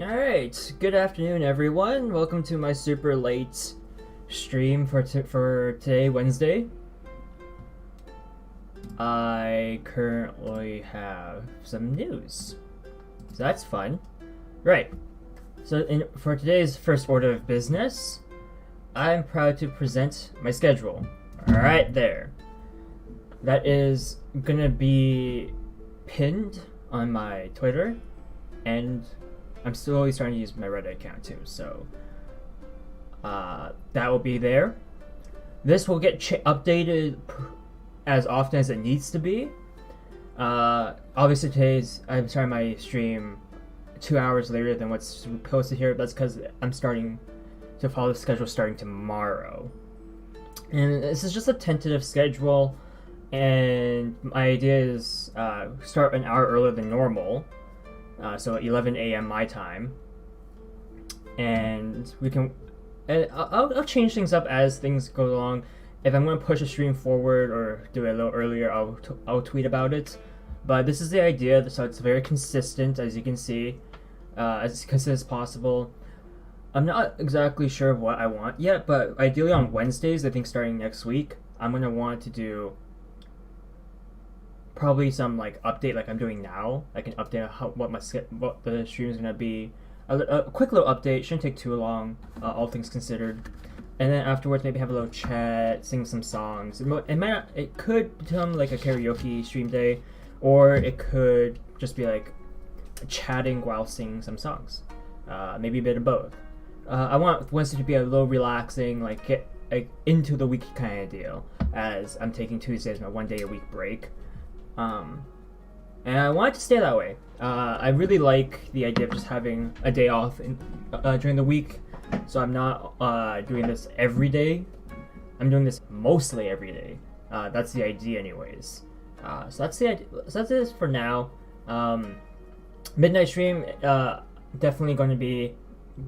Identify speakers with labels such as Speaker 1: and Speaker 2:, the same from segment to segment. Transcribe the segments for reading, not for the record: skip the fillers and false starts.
Speaker 1: Alright, good afternoon everyone. Welcome to my super late stream for today, Wednesday. I currently have some news. So that's fun. Right. So for today's first order of business, I'm proud to present my schedule. Right there. That is gonna be pinned on my Twitter, and I'm slowly starting to use my Reddit account too, so that will be there. This will get updated as often as it needs to be. Obviously I'm starting my stream 2 hours later than what's posted here. That's because I'm starting to follow the schedule starting tomorrow. And this is just a tentative schedule, and my idea is start an hour earlier than normal. So 11 a.m. my time, and we can. And I'll change things up as things go along. If I'm going to push a stream forward or do it a little earlier, I'll tweet about it. But this is the idea, so it's very consistent, as you can see, as consistent as possible. I'm not exactly sure of what I want yet, but ideally on Wednesdays, I think starting next week, I'm going to want to do probably some update like I'm doing now, like an update on what the stream is gonna be. A quick little update, shouldn't take too long, all things considered. And then afterwards, maybe have a little chat, sing some songs. It could become like a karaoke stream day, or it could just be like chatting while singing some songs. Maybe a bit of both. I want Wednesday to be a little relaxing, get into the week kind of deal, as I'm taking Tuesdays my 1 day a week break. And I want it to stay that way. I really like the idea of just having a day off during the week, so I'm not doing this every day. I'm doing this mostly every day. That's the idea anyways. So that's the idea. So that's it for now. Midnight stream, definitely going to be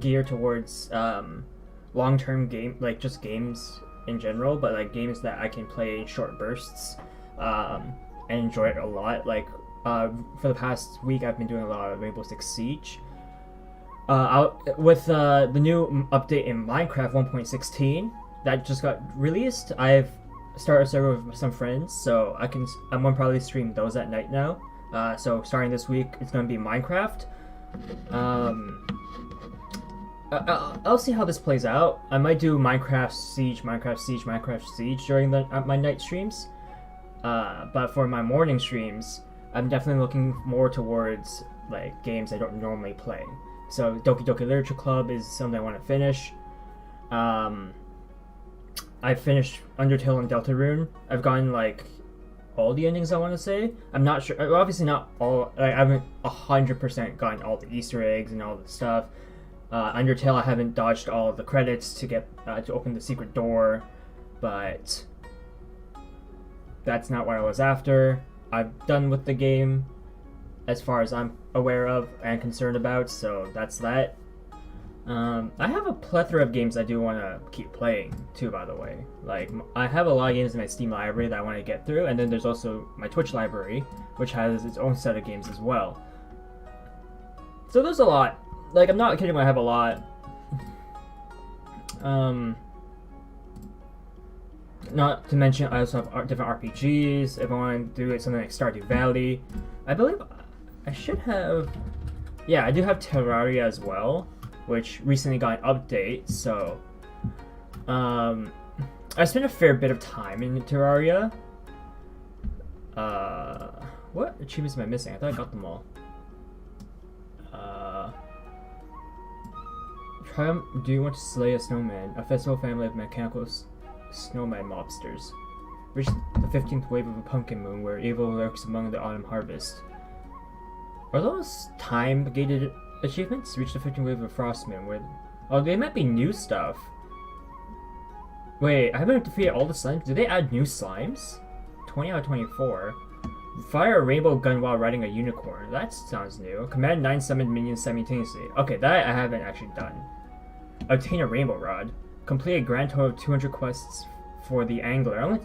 Speaker 1: geared towards long-term game, just games in general, but games that I can play in short bursts. And enjoy it a lot. For the past week, I've been doing a lot of Rainbow Six Siege. With the new update in Minecraft 1.16 that just got released, I've started a server with some friends, so I'm gonna probably stream those at night now. So starting this week, it's gonna be Minecraft. I'll see how this plays out. I might do Minecraft Siege during my night streams. But for my morning streams, I'm definitely looking more towards games I don't normally play. So DokiDoki Literature Club is something I want to finish. I finished Undertale and Deltarune. I've gotten all the endings I want to say. I'm not sure. Obviously not all. I haven't 100% gotten all the Easter eggs and all the stuff. Undertale, I haven't dodged all of the credits to get to open the secret door, but that's not what I was after. I'm done with the game as far as I'm aware of and concerned about, so that's that. I have a plethora of games I do want to keep playing too, by the way. I have a lot of games in my Steam library that I want to get through, and then there's also my Twitch library, which has its own set of games as well. So there's a lot. I'm not kidding when I have a lot. Not to mention, I also have different RPGs. If I want to do something like Stardew Valley, I believe I should have. Yeah, I do have Terraria as well, which recently got an update. So, I spent a fair bit of time in Terraria. What achievements am I missing? I thought I got them all. Do you want to slay a snowman? A festival family of mechanical snowman mobsters. Reach the 15th wave of a pumpkin moon where evil lurks among the autumn harvest. Are those time-gated achievements? Reach the 15th wave of a frost moon where... Oh, they might be new stuff. Wait, I haven't defeated all the slimes? Did they add new slimes? 20 out of 24. Fire a rainbow gun while riding a unicorn. That sounds new. Command 9 summoned minions simultaneously. Okay, that I haven't actually done. Obtain a rainbow rod. Complete a grand total of 200 quests for the angler.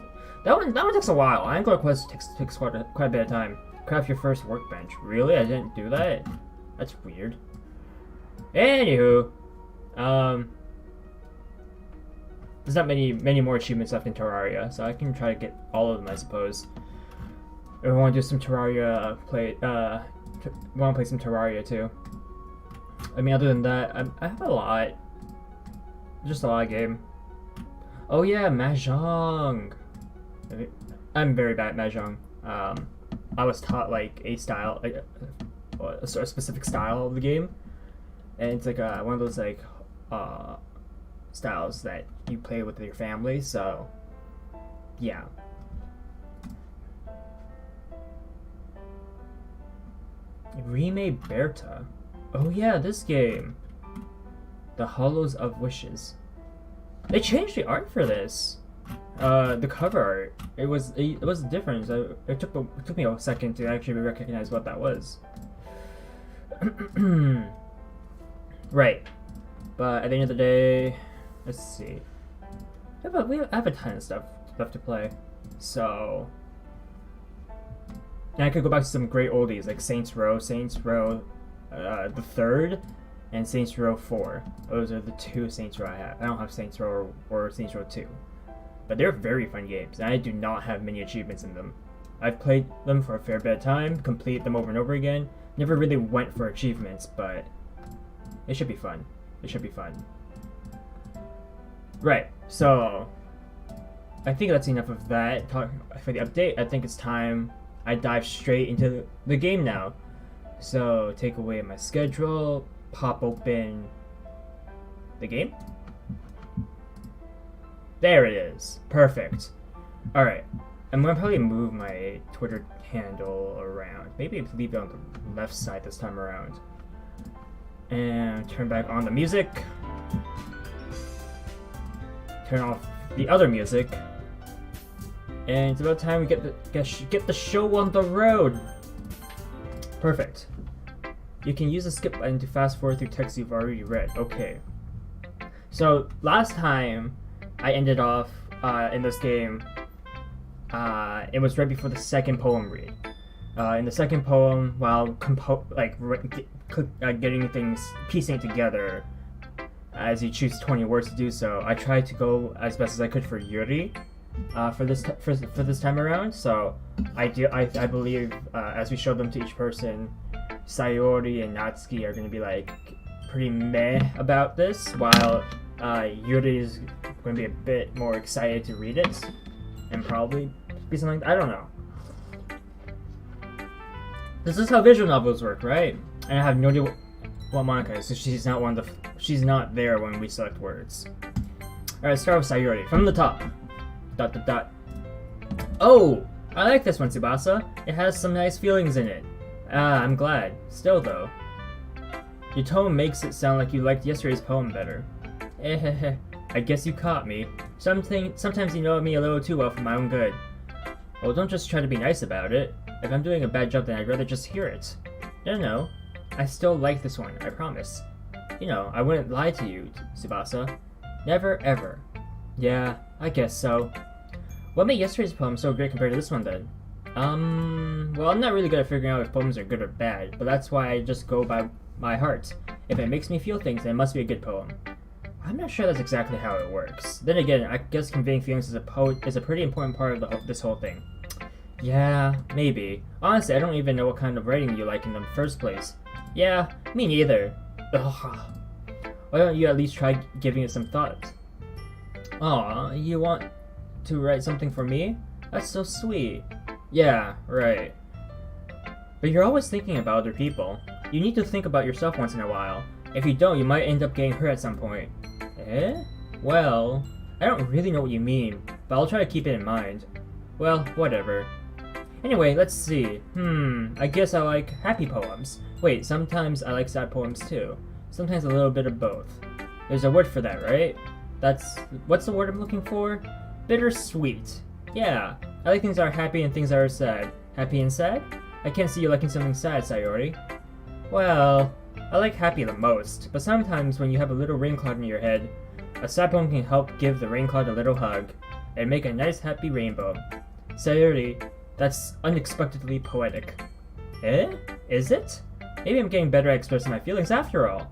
Speaker 1: That one takes a while. Angler quest takes quite a bit of time. Craft your first workbench. Really? I didn't do that? That's weird. Anywho, there's not many more achievements left in Terraria, so I can try to get all of them, I suppose. If I want to do some Terraria want to play some Terraria too. I mean, other than that, I have a lot. Just a lot of game. Oh yeah, Mahjong. I'm very bad at Mahjong. I was taught like a style, like a sort of specific style of the game, and it's like one of those like styles that you play with your family. So yeah. Remade Berta. Oh yeah, this game. The Hollows of Wishes. They changed the art for this. The cover art. It was different. It took me a second to actually recognize what that was. Right. But at the end of the day, let's see. We have a ton of stuff left to play. So and I could go back to some great oldies like Saints Row the third, and Saints Row 4. Those are the two Saints Row I have. I don't have Saints Row or Saints Row 2. But they're very fun games, and I do not have many achievements in them. I've played them for a fair bit of time, completed them over and over again. Never really went for achievements, but it should be fun. It should be fun. Right, so I think that's enough of that for the update. I think it's time I dive straight into the game now. So take away my schedule, pop open the game. There it is. Perfect. Alright. I'm gonna probably move my Twitter handle around. Maybe leave it on the left side this time around. And turn back on the music. Turn off the other music. And it's about time we get the show on the road. Perfect. You can use the skip button to fast forward through text you've already read. Okay. So last time I ended off in this game, it was right before the second poem read. In the second poem, while getting things, piecing it together, as you choose 20 words to do so, I tried to go as best as I could for Yuri. For this time around, so I believe as we show them to each person, Sayori and Natsuki are going to be like pretty meh about this, while Yuri is going to be a bit more excited to read it, and probably be something. I don't know. This is how visual novels work, right? And I have no idea what Monica is, so she's not there when we select words. All right, let's start with Sayori from the top. ... Oh, I like this one, Tsubasa. It has some nice feelings in it. I'm glad. Still, though, your tone makes it sound like you liked yesterday's poem better. I guess you caught me. Sometimes you know me a little too well for my own good. Well, don't just try to be nice about it. If I'm doing a bad job, then I'd rather just hear it. No. I still like this one, I promise. You know, I wouldn't lie to you, Tsubasa. Never, ever. Yeah, I guess so. What made yesterday's poem so great compared to this one, then? Well, I'm not really good at figuring out if poems are good or bad, but that's why I just go by my heart. If it makes me feel things, then it must be a good poem. I'm not sure that's exactly how it works. Then again, I guess conveying feelings as a poet is a pretty important part of this whole thing. Yeah, maybe. Honestly, I don't even know what kind of writing you like in the first place. Yeah, me neither. Ugh. Why don't you at least try giving it some thought? Aw, you want to write something for me? That's so sweet. Yeah, right. But you're always thinking about other people. You need to think about yourself once in a while. If you don't, you might end up getting hurt at some point. Eh? Well, I don't really know what you mean, but I'll try to keep it in mind. Well, whatever. Anyway, let's see. I guess I like happy poems. Wait, sometimes I like sad poems too. Sometimes a little bit of both. There's a word for that, right? What's the word I'm looking for? Bittersweet. Yeah, I like things that are happy and things that are sad. Happy and sad? I can't see you liking something sad, Sayori. Well, I like happy the most, but sometimes when you have a little rain cloud in your head, a sad poem can help give the rain cloud a little hug and make a nice happy rainbow. Sayori, that's unexpectedly poetic. Eh? Is it? Maybe I'm getting better at expressing my feelings after all.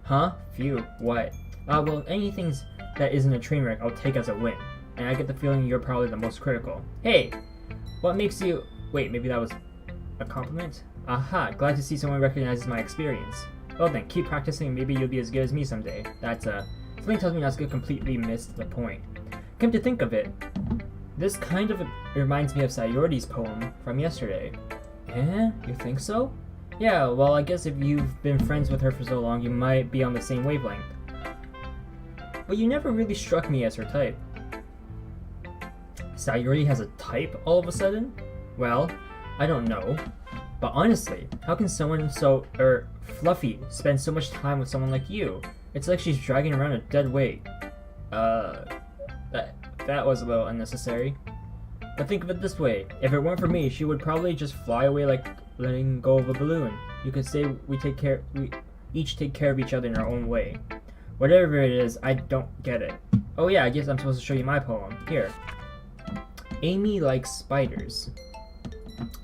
Speaker 1: Huh? Phew, what? Well, anything that isn't a train wreck I'll take as a win. And I get the feeling you're probably the most critical. Hey! What makes you... Wait, maybe that was a compliment? Aha, glad to see someone recognizes my experience. Well then, keep practicing and maybe you'll be as good as me someday. Something tells me Natsuki completely missed the point. Come to think of it, this kind of reminds me of Sayori's poem from yesterday. Eh? You think so? Yeah, well I guess if you've been friends with her for so long, you might be on the same wavelength. But you never really struck me as her type. Sayori has a type all of a sudden? Well, I don't know. But honestly, how can someone so, fluffy spend so much time with someone like you? It's like she's dragging around a dead weight. That was a little unnecessary. But think of it this way, if it weren't for me, she would probably just fly away like letting go of a balloon. You could say we each take care of each other in our own way. Whatever it is, I don't get it. Oh yeah, I guess I'm supposed to show you my poem. Here. Amy likes spiders.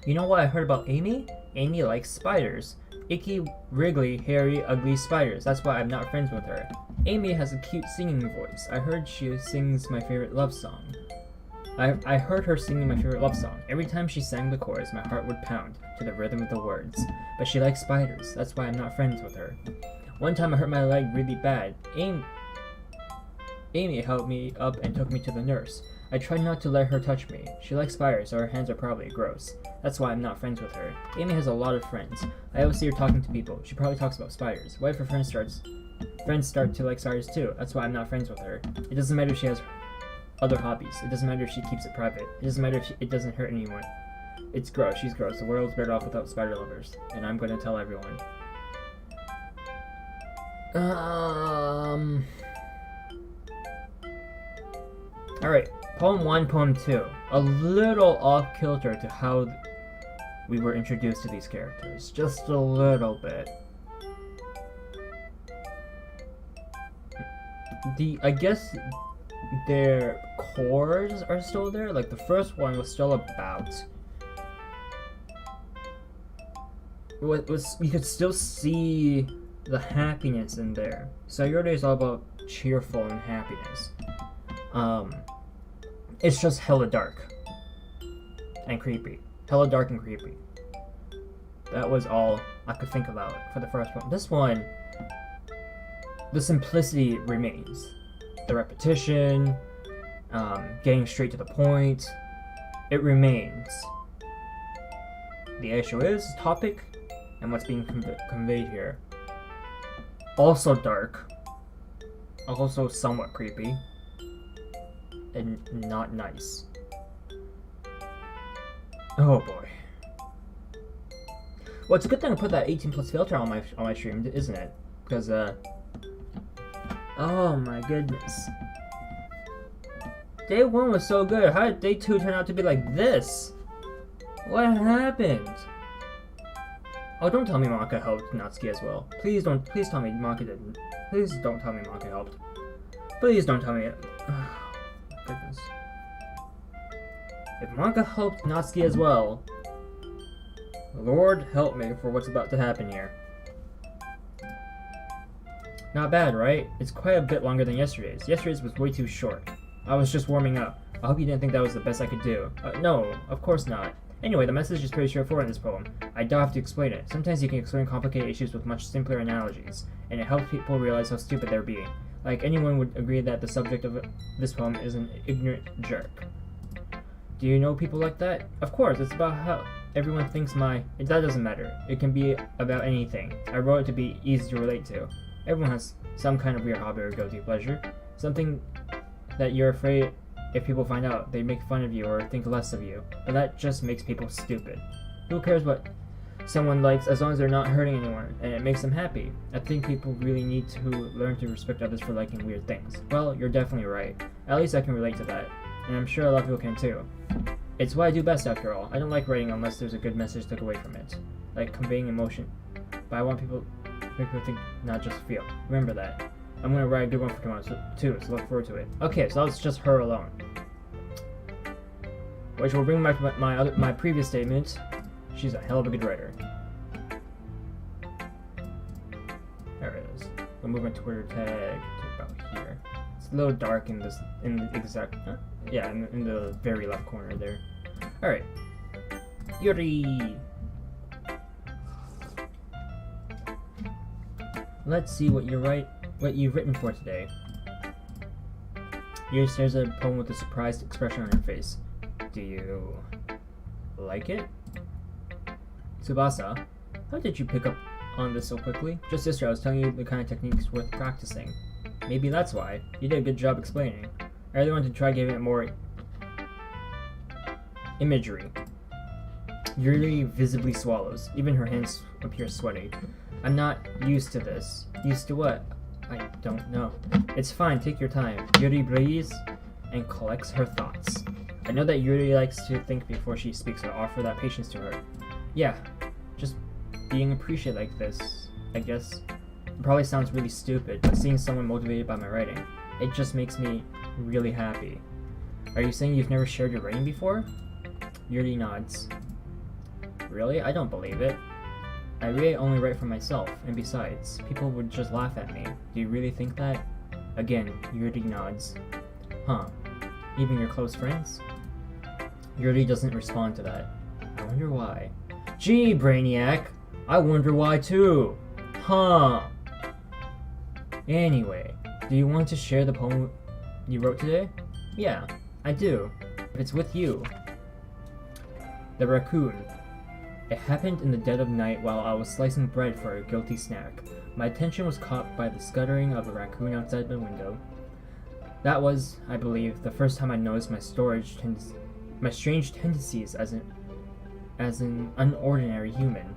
Speaker 1: You know what I heard about Amy? Amy likes spiders. Icky, wriggly, hairy, ugly spiders. That's why I'm not friends with her. Amy has a cute singing voice. I heard she sings my favorite love song. I heard her singing my favorite love song. Every time she sang the chorus, my heart would pound to the rhythm of the words. But she likes spiders. That's why I'm not friends with her. One time I hurt my leg really bad. Amy helped me up and took me to the nurse. I tried not to let her touch me. She likes spiders, so her hands are probably gross. That's why I'm not friends with her. Amy has a lot of friends. I always see her talking to people. She probably talks about spiders. What if her friends start to like spiders too? That's why I'm not friends with her. It doesn't matter if she has other hobbies. It doesn't matter if she keeps it private. It doesn't matter if it doesn't hurt anyone. It's gross. She's gross. The world's better off without spider lovers. And I'm going to tell everyone. Alright. Poem 1, Poem 2. A little off-kilter to how we were introduced to these characters. Just a little bit. I guess their cores are still there. Like the first one was still about... you could still see the happiness in there. Sayori is all about cheerful and happiness. It's just hella dark and creepy. Hella dark and creepy. That was all I could think about for the first one. This one, the simplicity remains. The repetition, getting straight to the point, it remains. The issue is topic and what's being conveyed here. Also dark, also somewhat creepy, and not nice. Oh boy. Well, it's a good thing I put that 18+ filter on my stream, isn't it? Because oh my goodness. Day 1 was so good. How did day 2 turn out to be like this? What happened? Oh, don't tell me Maka helped Natsuki as well. Please tell me Maka didn't. Please don't tell me Maka helped. Please don't tell me it. Oh, goodness. If Maka helped Natsuki as well, Lord help me for what's about to happen here. Not bad, right? It's quite a bit longer than yesterday's. Yesterday's was way too short. I was just warming up. I hope you didn't think that was the best I could do. No, of course not. Anyway, the message is pretty straightforward in this poem. I don't have to explain it. Sometimes you can explain complicated issues with much simpler analogies, and it helps people realize how stupid they're being. Like, anyone would agree that the subject of this poem is an ignorant jerk. Do you know people like that? Of course, it's about how everyone thinks that doesn't matter. It can be about anything. I wrote it to be easy to relate to. Everyone has some kind of weird hobby or guilty pleasure. Something that you're afraid if people find out, they make fun of you or think less of you. But that just makes people stupid. Who cares what someone likes as long as they're not hurting anyone and it makes them happy? I think people really need to learn to respect others for liking weird things. Well, you're definitely right. At least I can relate to that. And I'm sure a lot of people can too. It's what I do best after all. I don't like writing unless there's a good message took away from it. Like conveying emotion. But I want people to think, not just feel. Remember that. I'm gonna write a good one for tomorrow too, so look forward to it. Okay, so that was just her alone. Which will bring back my previous statement. She's a hell of a good writer. There it is. I'll move my Twitter tag to about here. It's a little dark in the exact, yeah, in the very left corner there. All right, Yuri. Let's see what you've written for today. Yuri stares at a poem with a surprised expression on her face. Do you like it? Tsubasa, how did you pick up on this so quickly? Just yesterday I was telling you the kind of techniques worth practicing. Maybe that's why. You did a good job explaining. I really wanted to try giving it more imagery. Yuri visibly swallows. Even her hands appear sweaty. I'm not used to this. Used to what? I don't know. It's fine, take your time. Yuri breathes and collects her thoughts. I know that Yuri likes to think before she speaks, so I offer that patience to her. Yeah, just being appreciated like this, I guess. It probably sounds really stupid, but seeing someone motivated by my writing, it just makes me really happy. Are you saying you've never shared your writing before? Yuri nods. Really? I don't believe it. I really only write for myself, and besides, people would just laugh at me. Do you really think that? Again, Yuri nods. Huh. Even your close friends? Yuri doesn't respond to that. I wonder why. Gee, Brainiac! I wonder why too! Huh! Anyway, do you want to share the poem you wrote today? Yeah, I do. But it's with you. The raccoon. It happened in the dead of night while I was slicing bread for a guilty snack. My attention was caught by the scuttering of a raccoon outside the window. That was, I believe, the first time I noticed my strange tendencies as an unordinary human.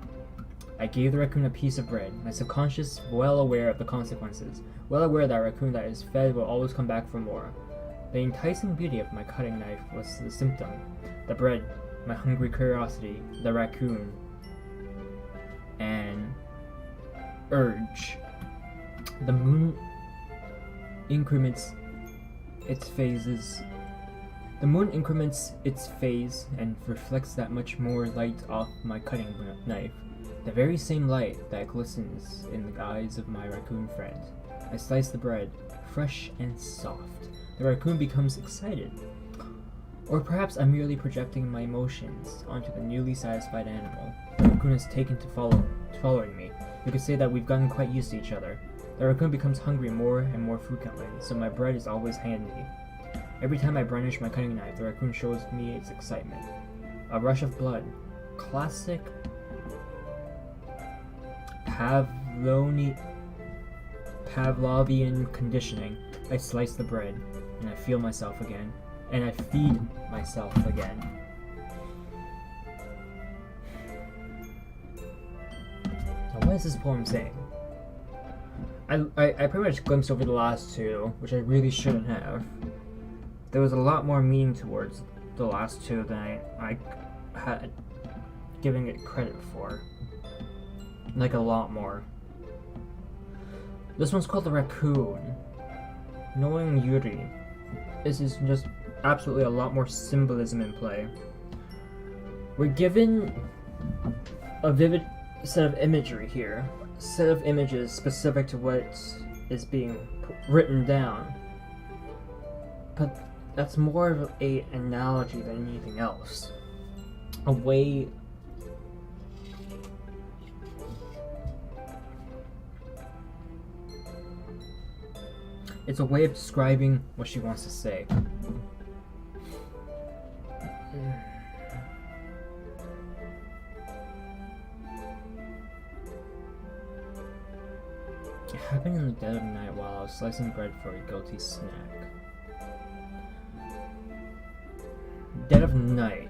Speaker 1: I gave the raccoon a piece of bread, my subconscious well aware of the consequences, well aware that a raccoon that is fed will always come back for more. The enticing beauty of my cutting knife was the symptom. The bread, my hungry curiosity, the raccoon, and urge. The moon increments its phases. The moon increments its phase and reflects that much more light off my cutting knife. The very same light that glistens in the eyes of my raccoon friend. I slice the bread, fresh and soft. The raccoon becomes excited. Or perhaps I'm merely projecting my emotions onto the newly satisfied animal. The raccoon has taken to following me. We could say that we've gotten quite used to each other. The raccoon becomes hungry more and more frequently, so my bread is always handy. Every time I brandish my cutting knife, the raccoon shows me its excitement. A rush of blood. Classic Pavlovian conditioning. I slice the bread, and I feel myself again. And I feed myself again. Now, what is this poem saying? I pretty much glimpsed over the last two, which I really shouldn't have. There was a lot more meaning towards the last two than I had giving it credit for. Like a lot more. This one's called The Raccoon. Knowing Yuri, this is just absolutely a lot more symbolism in play. We're given a vivid set of imagery here, set of images specific to what is being written down, but that's more of an analogy than anything else. A way it's a way of describing what she wants to say. It happened in the dead of night while I was slicing bread for a guilty snack. Dead of night.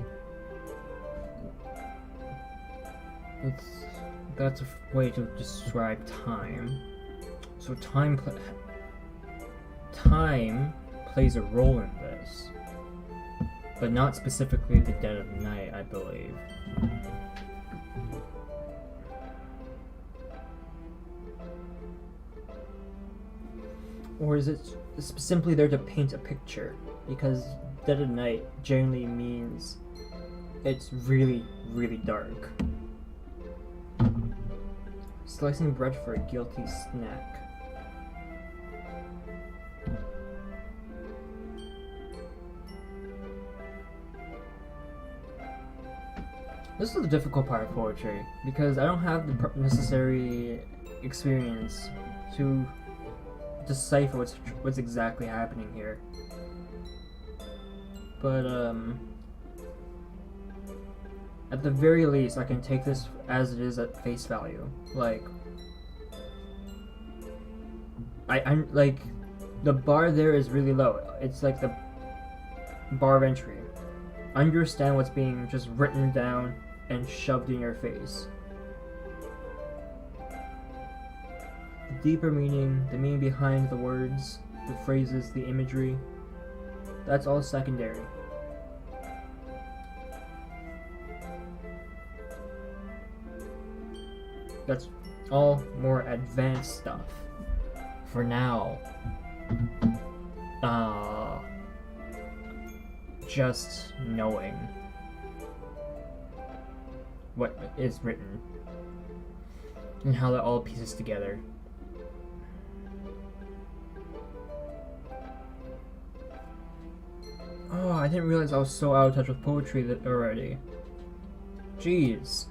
Speaker 1: That's a way to describe time. So time plays a role in this, but not specifically the dead of night, I believe. Or is it simply there to paint a picture? Because dead of night generally means it's really, really dark. Slicing bread for a guilty snack. This is the difficult part of poetry because I don't have the necessary experience to decipher what's exactly happening here. But at the very least, I can take this as it is at face value. Like, I'm like, the bar there is really low. It's like the bar of entry. Understand what's being just written down and shoved in your face. The deeper meaning, the meaning behind the words, the phrases, the imagery, that's all secondary. That's all more advanced stuff. For now, just knowing what is written and how that all pieces together. Oh, I didn't realize I was so out of touch with poetry already. Jeez.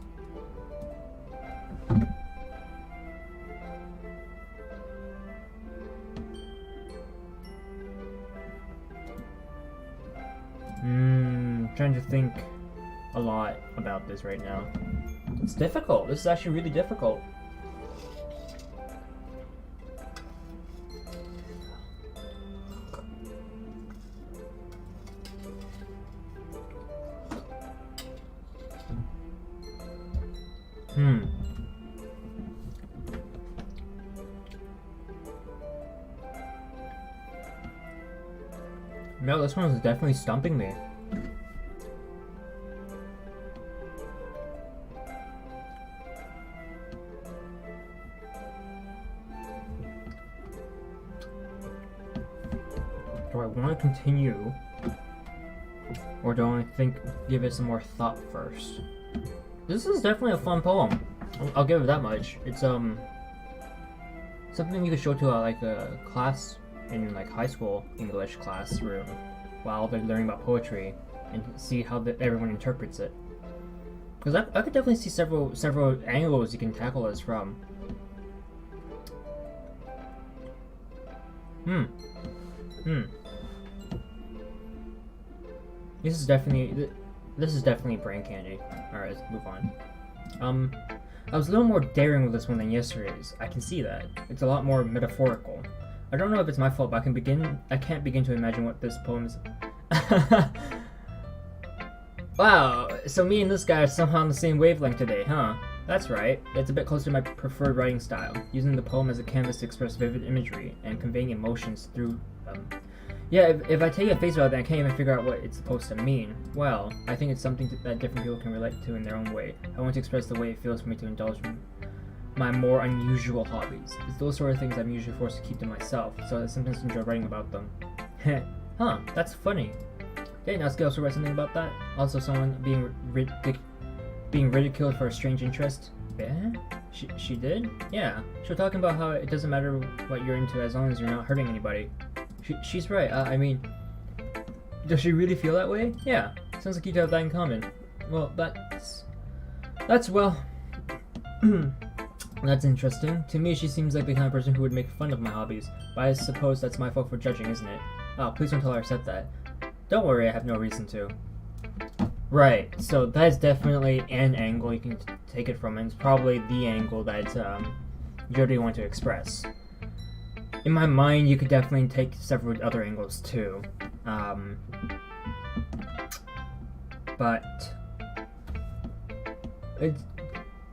Speaker 1: Trying to think a lot about this right now. It's difficult. This is actually really difficult. No, this one is definitely stumping me. Do I want to continue, or do I give it some more thought first? This is definitely a fun poem. I'll give it that much. It's something you could show to like a class in like high school English classroom while they're learning about poetry and see how everyone interprets it. Because I could definitely see several angles you can tackle this from. This is definitely brain candy. Alright, let's move on. I was a little more daring with this one than yesterday's. I can see that. It's a lot more metaphorical. I don't know if it's my fault, but I can't begin to imagine what this poem is. Wow, so me and this guy are somehow on the same wavelength today, huh? That's right. It's a bit closer to my preferred writing style, using the poem as a canvas to express vivid imagery and conveying emotions through them. Yeah, if I take it at face value, then I can't even figure out what it's supposed to mean. Well, I think it's something that different people can relate to in their own way. I want to express the way it feels for me to indulge in my more unusual hobbies. It's those sort of things I'm usually forced to keep to myself, so I sometimes enjoy writing about them. Heh, huh, that's funny. Didn't Asuka also write something about that? Also someone being ridiculed for a strange interest? Yeah? She did? Yeah. She was talking about how it doesn't matter what you're into as long as you're not hurting anybody. She's right. I mean, does she really feel that way? Yeah. Sounds like you have that in common. Well, that's well... That's interesting. To me, she seems like the kind of person who would make fun of my hobbies, but I suppose that's my fault for judging, isn't it? Oh, please don't tell her I said that. Don't worry, I have no reason to. Right, so that is definitely an angle you can take it from, and it's probably the angle that Jody wanted to express. In my mind, you could definitely take several other angles too. But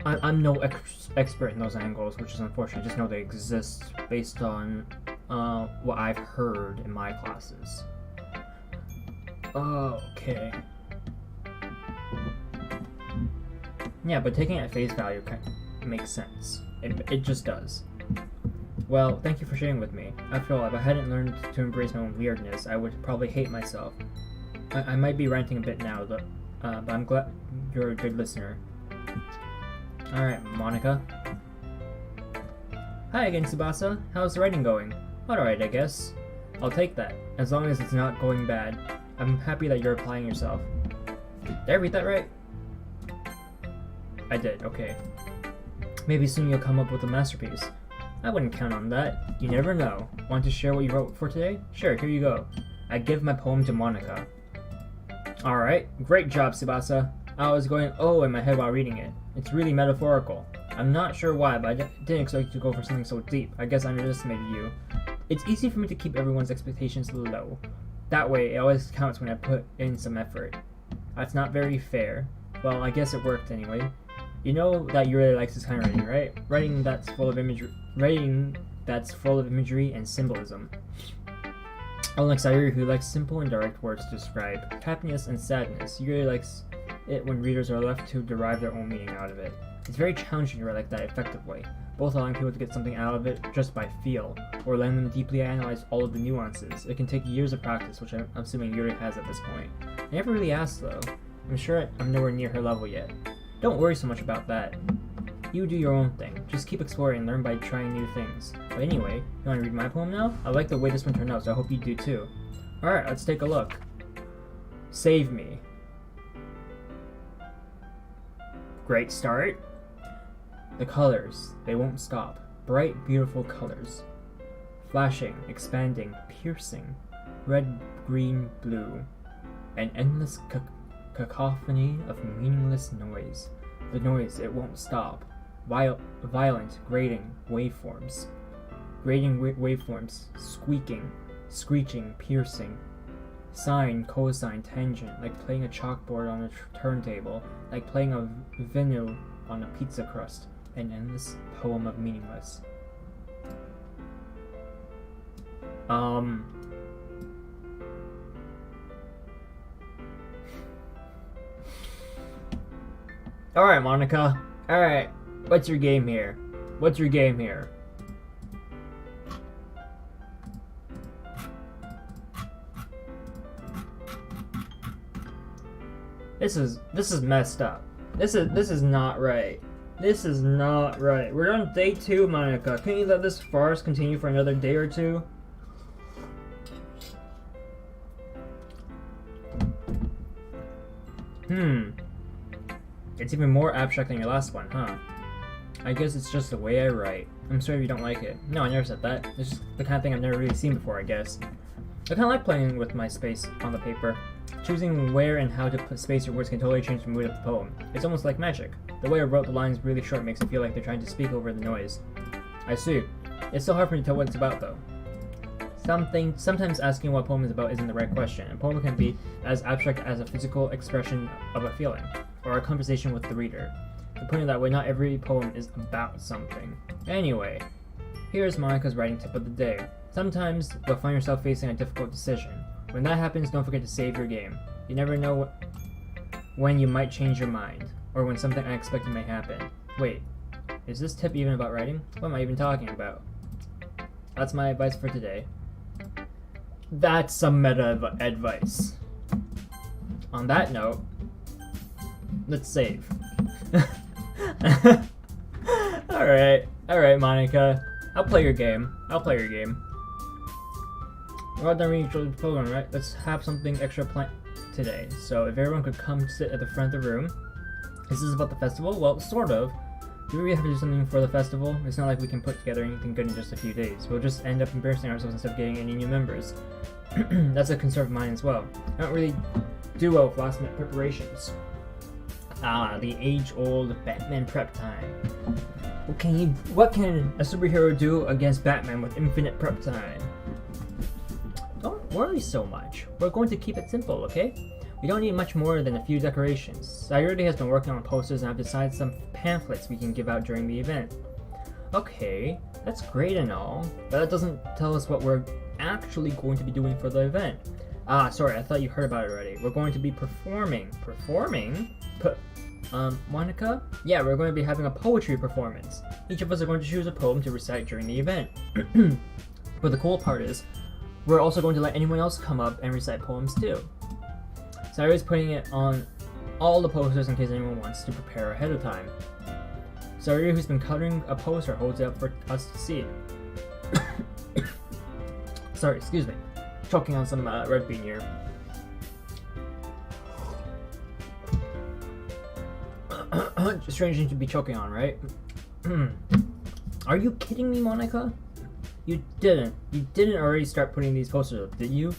Speaker 1: I'm no expert in those angles, which is unfortunate. I just know they exist based on what I've heard in my classes. Okay. Yeah, but taking it at face value makes sense. It just does. Well, thank you for sharing with me. After all, if I hadn't learned to embrace my own weirdness, I would probably hate myself. I might be ranting a bit now, but I'm glad you're a good listener. Alright, Monica. Hi again, Tsubasa. How's the writing going? Alright, I guess. I'll take that, as long as it's not going bad. I'm happy that you're applying yourself. Did I read that right? I did, okay. Maybe soon you'll come up with a masterpiece. I wouldn't count on that. You never know. Want to share what you wrote for today? Sure, here you go. I give my poem to Monica. Alright, great job, Tsubasa. I was going oh in my head while reading it. It's really metaphorical. I'm not sure why, but I didn't expect you to go for something so deep. I guess I underestimated you. It's easy for me to keep everyone's expectations low. That way, it always counts when I put in some effort. That's not very fair. Well, I guess it worked anyway. You know that you really like this kind of writing, right? Writing that's full of imagery and symbolism. Unlike Sayuri, who likes simple and direct words to describe happiness and sadness, Yuri likes it when readers are left to derive their own meaning out of it. It's very challenging to write like that effectively, both allowing people to get something out of it just by feel, or letting them deeply analyze all of the nuances. It can take years of practice, which I'm assuming Yuri has at this point. I never really asked though. I'm sure I'm nowhere near her level yet. Don't worry so much about that. You do your own thing. Just keep exploring and learn by trying new things. But anyway, you want to read my poem now? I like the way this one turned out, so I hope you do too. Alright, let's take a look. Save me. Great start. The colors, they won't stop. Bright, beautiful colors. Flashing, expanding, piercing. Red, green, blue. An endless cacophony of meaningless noise. The noise, it won't stop. Violent, grating waveforms. Grating waveforms, squeaking, screeching, piercing. Sine, cosine, tangent, like playing a chalkboard on a turntable, like playing a vinyl on a pizza crust. An endless poem of meaningless. Alright, Monica. Alright. What's your game here? What's your game here? This is messed up. This is not right. This is not right. We're on day 2, Monica. Can't you let this farce continue for another day or two? It's even more abstract than your last one, huh? I guess it's just the way I write. I'm sorry if you don't like it. No, I never said that. It's just the kind of thing I've never really seen before, I guess. I kind of like playing with my space on the paper. Choosing where and how to put space or words can totally change the mood of the poem. It's almost like magic. The way I wrote the lines really short makes it feel like they're trying to speak over the noise. I see. It's so hard for me to tell what it's about, though. Sometimes asking what a poem is about isn't the right question. A poem can be as abstract as a physical expression of a feeling, or a conversation with the reader. To put it that way, not every poem is about something. Anyway, here's Monica's writing tip of the day. Sometimes you'll find yourself facing a difficult decision. When that happens, don't forget to save your game. You never know when you might change your mind, or when something unexpected may happen. Wait, is this tip even about writing? What am I even talking about? That's my advice for today. That's some meta advice. On that note, let's save. Alright, Monica. I'll play your game. We're all done reading the program, right? Let's have something extra planned today. So if everyone could come sit at the front of the room. Is this about the festival? Well, sort of. Do we really have to do something for the festival? It's not like we can put together anything good in just a few days. We'll just end up embarrassing ourselves instead of getting any new members. That's a concern of mine as well. I don't really do well with last minute preparations. Ah, the age-old Batman prep time. What can a superhero do against Batman with infinite prep time? Don't worry so much. We're going to keep it simple, okay? We don't need much more than a few decorations. Sayuri has been working on posters and I've decided some pamphlets we can give out during the event. Okay, that's great and all, but that doesn't tell us what we're actually going to be doing for the event. Ah, sorry, I thought you heard about it already. We're going to be performing. Performing? Monica? Yeah, we're going to be having a poetry performance. Each of us are going to choose a poem to recite during the event. But the cool part is, we're also going to let anyone else come up and recite poems too. Sayuri's putting it on all the posters in case anyone wants to prepare ahead of time. Sayuri, who's been coloring a poster, holds it up for us to see. Sorry, excuse me. Choking on some red bean here. Strange thing to be choking on, right? Are you kidding me, Monica? You didn't already start putting these posters up, did you?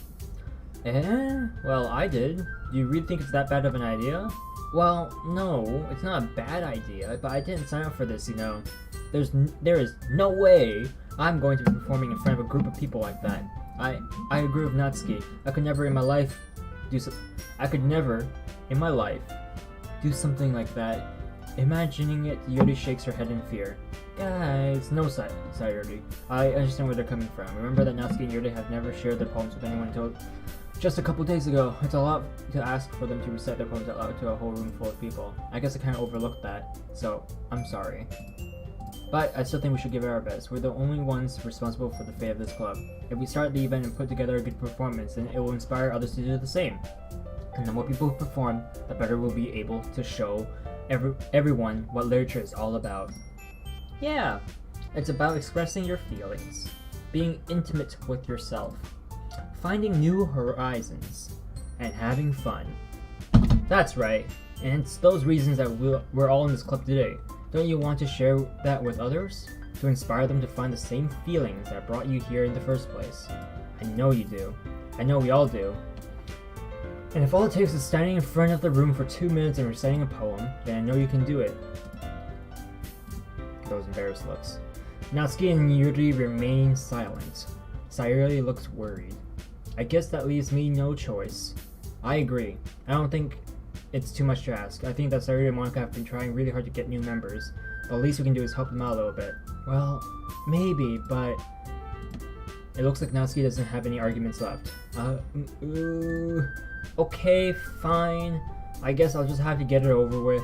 Speaker 1: Well, I did. Do you really think it's that bad of an idea? Well, no, it's not a bad idea, but I didn't sign up for this, you know. There is no way I'm going to be performing in front of a group of people like that. I agree with Natsuki. I could never in my life do something like that. Imagining it, Yuri shakes her head in fear. Guys, no side Yuri. I understand where they're coming from. Remember that Natsuki and Yuri have never shared their poems with anyone until just a couple days ago. It's a lot to ask for them to recite their poems out loud to a whole room full of people. I guess I kind of overlooked that, so I'm sorry. But I still think we should give it our best. We're the only ones responsible for the fate of this club. If we start the event and put together a good performance, then it will inspire others to do the same. And the more people who perform, the better we'll be able to show everyone what literature is all about. Yeah, it's about expressing your feelings, being intimate with yourself, finding new horizons, and having fun. That's right, and it's those reasons that we're all in this club today. Don't you want to share that with others? To inspire them to find the same feelings that brought you here in the first place? I know you do. I know we all do. And if all it takes is standing in front of the room for 2 minutes and reciting a poem, then I know you can do it. Those embarrassed looks. Natsuki and Yuri remain silent. Sayuri looks worried. I guess that leaves me no choice. I agree. I don't think it's too much to ask. I think that Sayuri and Monica have been trying really hard to get new members. The least we can do is help them out a little bit. Well, maybe, but it looks like Natsuki doesn't have any arguments left. Okay, fine. I guess I'll just have to get it over with.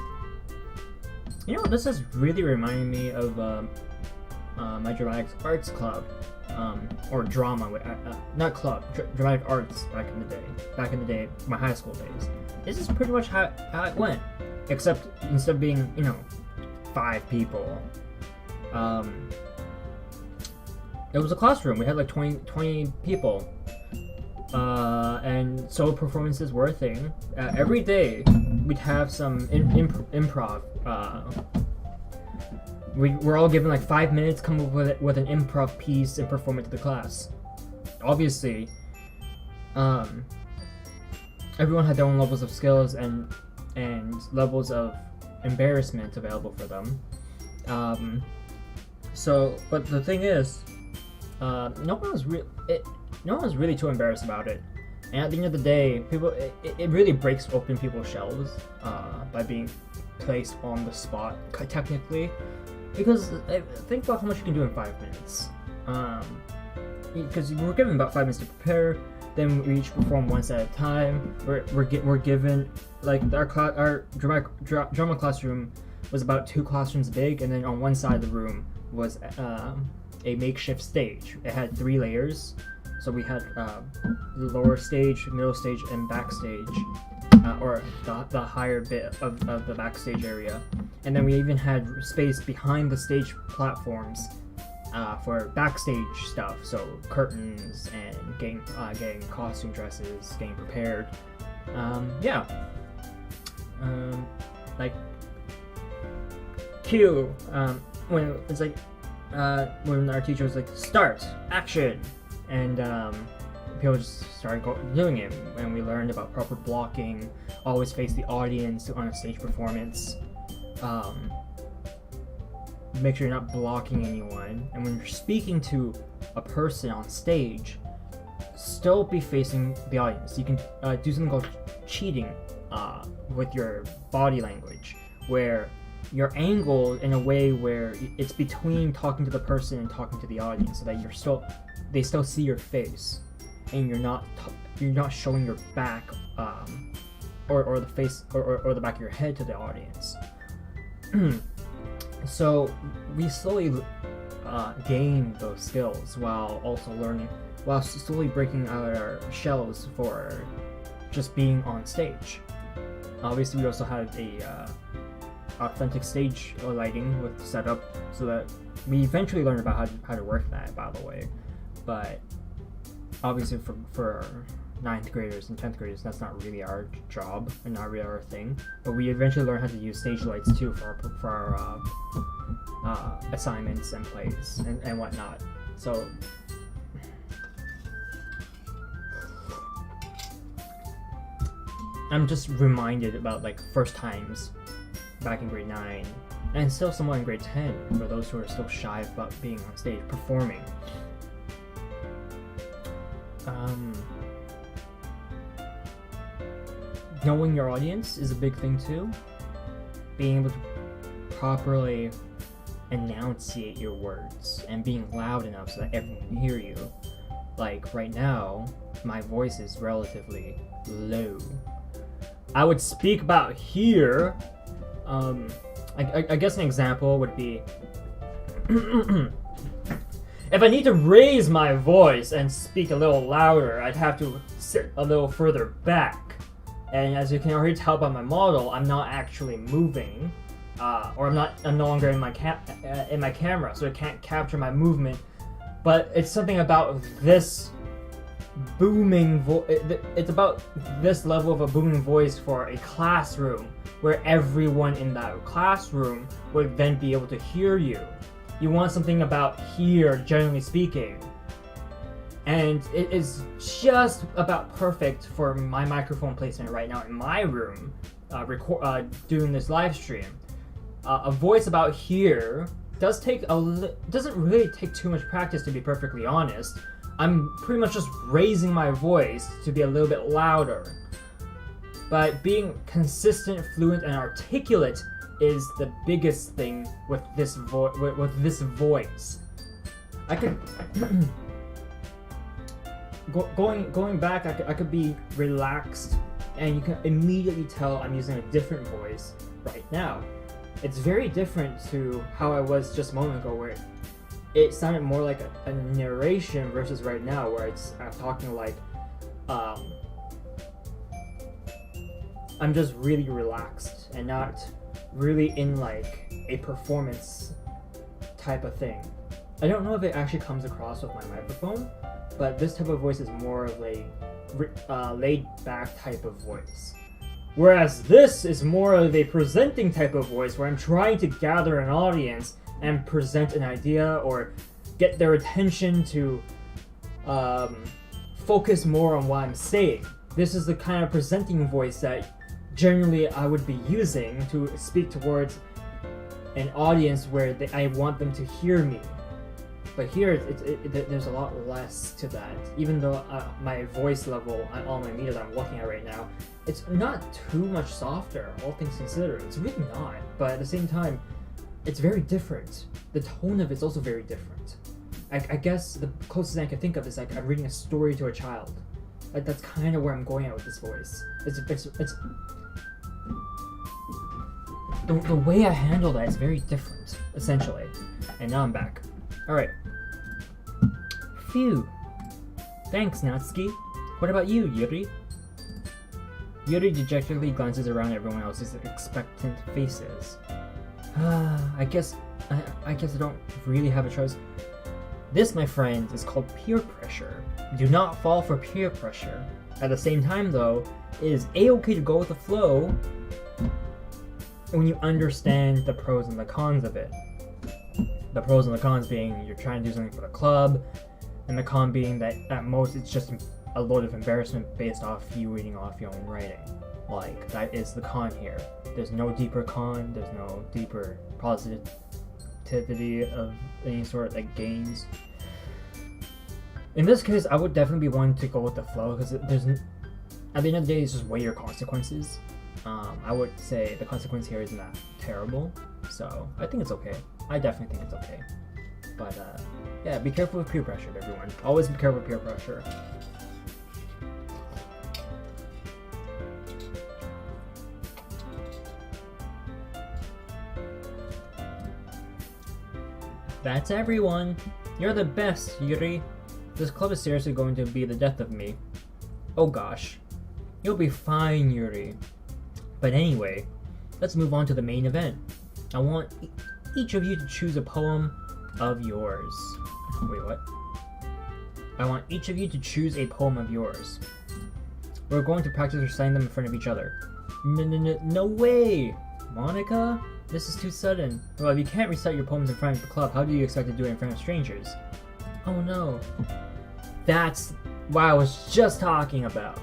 Speaker 1: You know, this is really reminding me of my dramatic arts club, or drama, not club, dramatic arts back in the day, my high school days. This is pretty much how it went, except instead of being, 5 people, it was a classroom. We had like 20 people, and solo performances were a thing. Every day we'd have some improv. We're all given like 5 minutes, come up with an improv piece and perform it to the class. Obviously, everyone had their own levels of skills and levels of embarrassment available for them. But the thing is, no one was really too embarrassed about it. And at the end of the day, it really breaks open people's shells by being placed on the spot, technically. Because think about how much you can do in 5 minutes. Because we're given about 5 minutes to prepare, then we each perform once at a time. We're given, like, our drama classroom was about 2 classrooms big, and then on one side of the room was a makeshift stage. It had 3 layers. So we had the lower stage, middle stage, and backstage, or the higher bit of the backstage area. And then we even had space behind the stage platforms for backstage stuff, so curtains and getting costume dresses, getting prepared. Like cue when it's like when our teacher was like, start, action. And people just started doing it, and we learned about proper blocking, always face the audience on a stage performance, make sure you're not blocking anyone, and when you're speaking to a person on stage, still be facing the audience. You can do something called cheating with your body language, where you're angled in a way where it's between talking to the person and talking to the audience, so that they still see your face, and you're not showing your back, or the face, or the back of your head to the audience. So we slowly gain those skills while slowly breaking out our shells for just being on stage. Obviously, we also had a authentic stage lighting with setup, so that we eventually learned about how to work that, by the way. But obviously for 9th graders and 10th graders, that's not really our job and not really our thing. But we eventually learn how to use stage lights too for our assignments and plays and whatnot. So I'm just reminded about like first times back in grade 9 and still somewhat in grade 10 for those who are still shy about being on stage performing. Knowing your audience is a big thing too. Being able to properly enunciate your words and being loud enough so that everyone can hear you. Like right now, my voice is relatively low. I would speak about here. I guess an example would be if I need to raise my voice and speak a little louder, I'd have to sit a little further back. And as you can already tell by my model, I'm not actually moving, or I'm no longer in my camera, so it can't capture my movement. But it's something about this booming it's about this level of a booming voice for a classroom where everyone in that classroom would then be able to hear you. You want something about here, generally speaking. And it is just about perfect for my microphone placement right now in my room, doing this live stream. A voice about here doesn't really take too much practice, to be perfectly honest. I'm pretty much just raising my voice to be a little bit louder. But being consistent, fluent, and articulate is the biggest thing with this voice. I could going back, I could be relaxed, and you can immediately tell I'm using a different voice right now. It's very different to how I was just a moment ago, where it sounded more like a narration versus right now, where I'm talking like I'm just really relaxed and not really in like a performance type of thing. I don't know if it actually comes across with my microphone, but this type of voice is more of a laid back type of voice. Whereas this is more of a presenting type of voice, where I'm trying to gather an audience and present an idea or get their attention to focus more on what I'm saying. This is the kind of presenting voice that generally I would be using to speak towards an audience where I want them to hear me. But here, there's a lot less to that. Even though my voice level on all my media that I'm looking at right now, it's not too much softer, all things considered. It's really not. But at the same time, it's very different. The tone of it's also very different. I guess the closest I can think of is like I'm reading a story to a child. Like that's kind of where I'm going at with this voice. It's the way I handle that is very different, essentially. And now I'm back. Alright. Phew. Thanks, Natsuki. What about you, Yuri? Yuri dejectedly glances around everyone else's expectant faces. I guess I don't really have a choice. This, my friends, is called peer pressure. Do not fall for peer pressure. At the same time, though, it is a-okay to go with the flow when you understand the pros and the cons of it. The pros and the cons being you're trying to do something for the club, and the con being that at most it's just a load of embarrassment based off you reading off your own writing. Like, that is the con here. There's no deeper con, there's no deeper positivity of any sort, like gains. In this case, I would definitely be one to go with the flow, because at the end of the day, it's just weigh your consequences. I would say the consequence here isn't that terrible, so I think it's okay. I definitely think it's okay. But yeah, be careful with peer pressure, everyone. Always be careful with peer pressure. That's everyone. You're the best, Yuri. This club is seriously going to be the death of me. Oh gosh. You'll be fine, Yuri. But anyway, let's move on to the main event. I want each of you to choose a poem of yours. Wait, what? I want each of you to choose a poem of yours. We're going to practice reciting them in front of each other. No way! Monica? This is too sudden. Well, if you can't recite your poems in front of the club, how do you expect to do it in front of strangers? Oh no. That's what I was just talking about.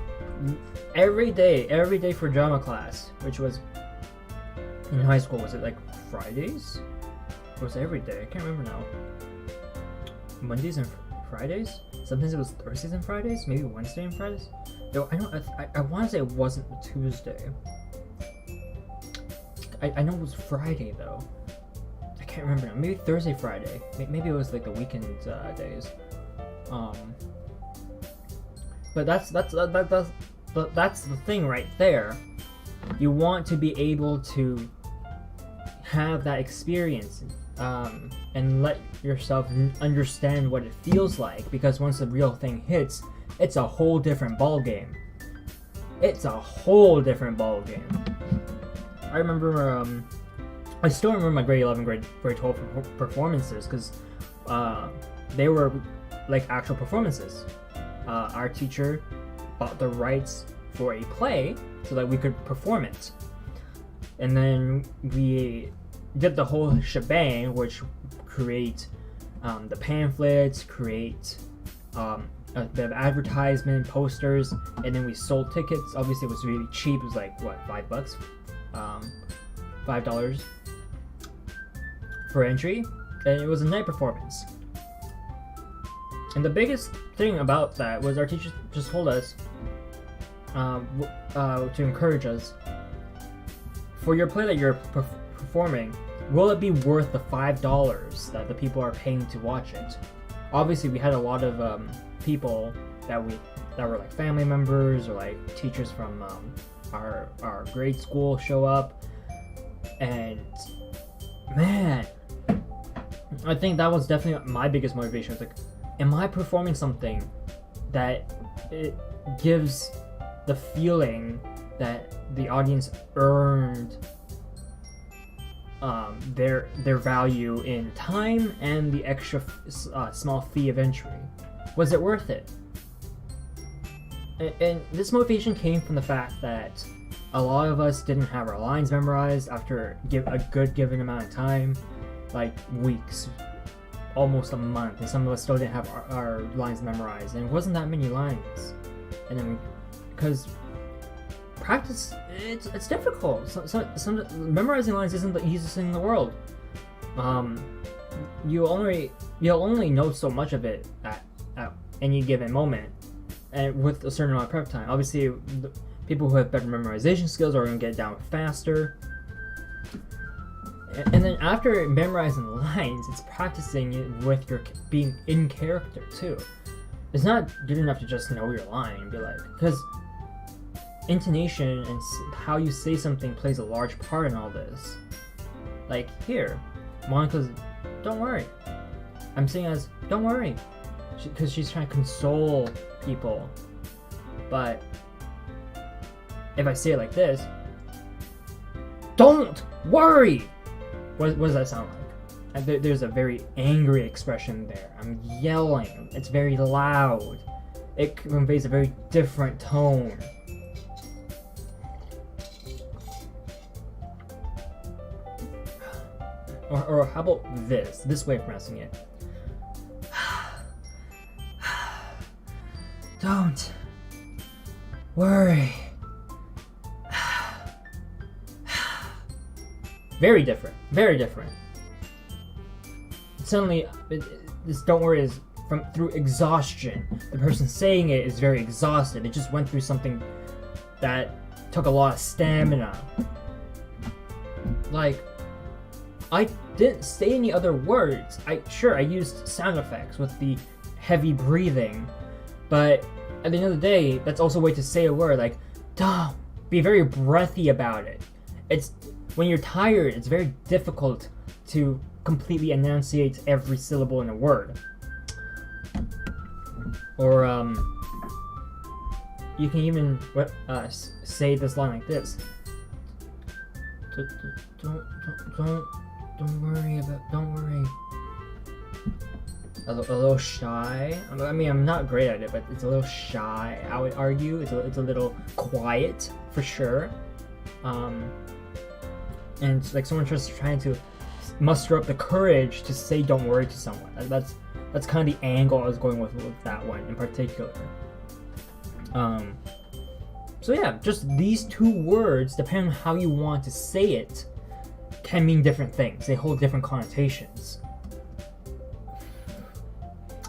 Speaker 1: Every day for drama class, which was in high school, was it like Fridays? Or was it every day? I can't remember now. Mondays and Fridays? Sometimes it was Thursdays and Fridays? Maybe Wednesday and Fridays? No, I want to say it wasn't Tuesday. I know it was Friday though. I can't remember now. Maybe Thursday, Friday. Maybe it was like the weekend days. But that's the thing right there. You want to be able to have that experience and let yourself understand what it feels like, because once the real thing hits, it's a whole different ball game. It's a whole different ball game. I remember, I still remember my grade 11, grade 12 performances, because they were like actual performances. Our teacher bought the rights for a play so that we could perform it. And then we did the whole shebang, which create the pamphlets, create a bit of advertisement, posters, and then we sold tickets. Obviously, it was really cheap. It was like, what, $5? $5 for entry, and it was a night performance. And the biggest thing about that was our teacher just told us to encourage us, for your play that you're performing, will it be worth the $5 that the people are paying to watch it? Obviously, we had a lot of people that were like family members or like teachers from our grade school show up, and man, I think that was definitely my biggest motivation. It's like, am I performing something that it gives the feeling that the audience earned their value in time and the extra small fee of entry? Was it worth it? And this motivation came from the fact that a lot of us didn't have our lines memorized after a good given amount of time, like weeks, almost a month, and some of us still didn't have our lines memorized, and it wasn't that many lines. And then because practice, it's difficult. Some memorizing lines isn't the easiest thing in the world. You'll only know so much of it at any given moment, and with a certain amount of prep time. Obviously, the people who have better memorization skills are going to get it down faster. And then after memorizing the lines, it's practicing it with your being in character too. It's not good enough to just know your line and be like, because intonation and how you say something plays a large part in all this. Like here, Monica's, don't worry. I'm saying as, don't worry, because she's trying to console people. But if I say it like this, don't worry. What does that sound like? There's a very angry expression there. I'm yelling. It's very loud. It conveys a very different tone. Or how about this way of pronouncing it? Don't worry. Very different. Very different. Suddenly, this don't worry is through exhaustion. The person saying it is very exhausted. It just went through something that took a lot of stamina. Like, I didn't say any other words. I used sound effects with the heavy breathing, but at the end of the day, that's also a way to say a word. Like, don't be very breathy about it. It's when you're tired, it's very difficult to completely enunciate every syllable in a word. Or you can even say this line like this. Don't worry. a little shy. I mean, I'm not great at it, but it's a little shy, I would argue. It's a little quiet, for sure. And it's like someone just trying to muster up the courage to say don't worry to someone. That's kind of the angle I was going with that one in particular. So yeah, just these two words, depending on how you want to say it, can mean different things. They hold different connotations.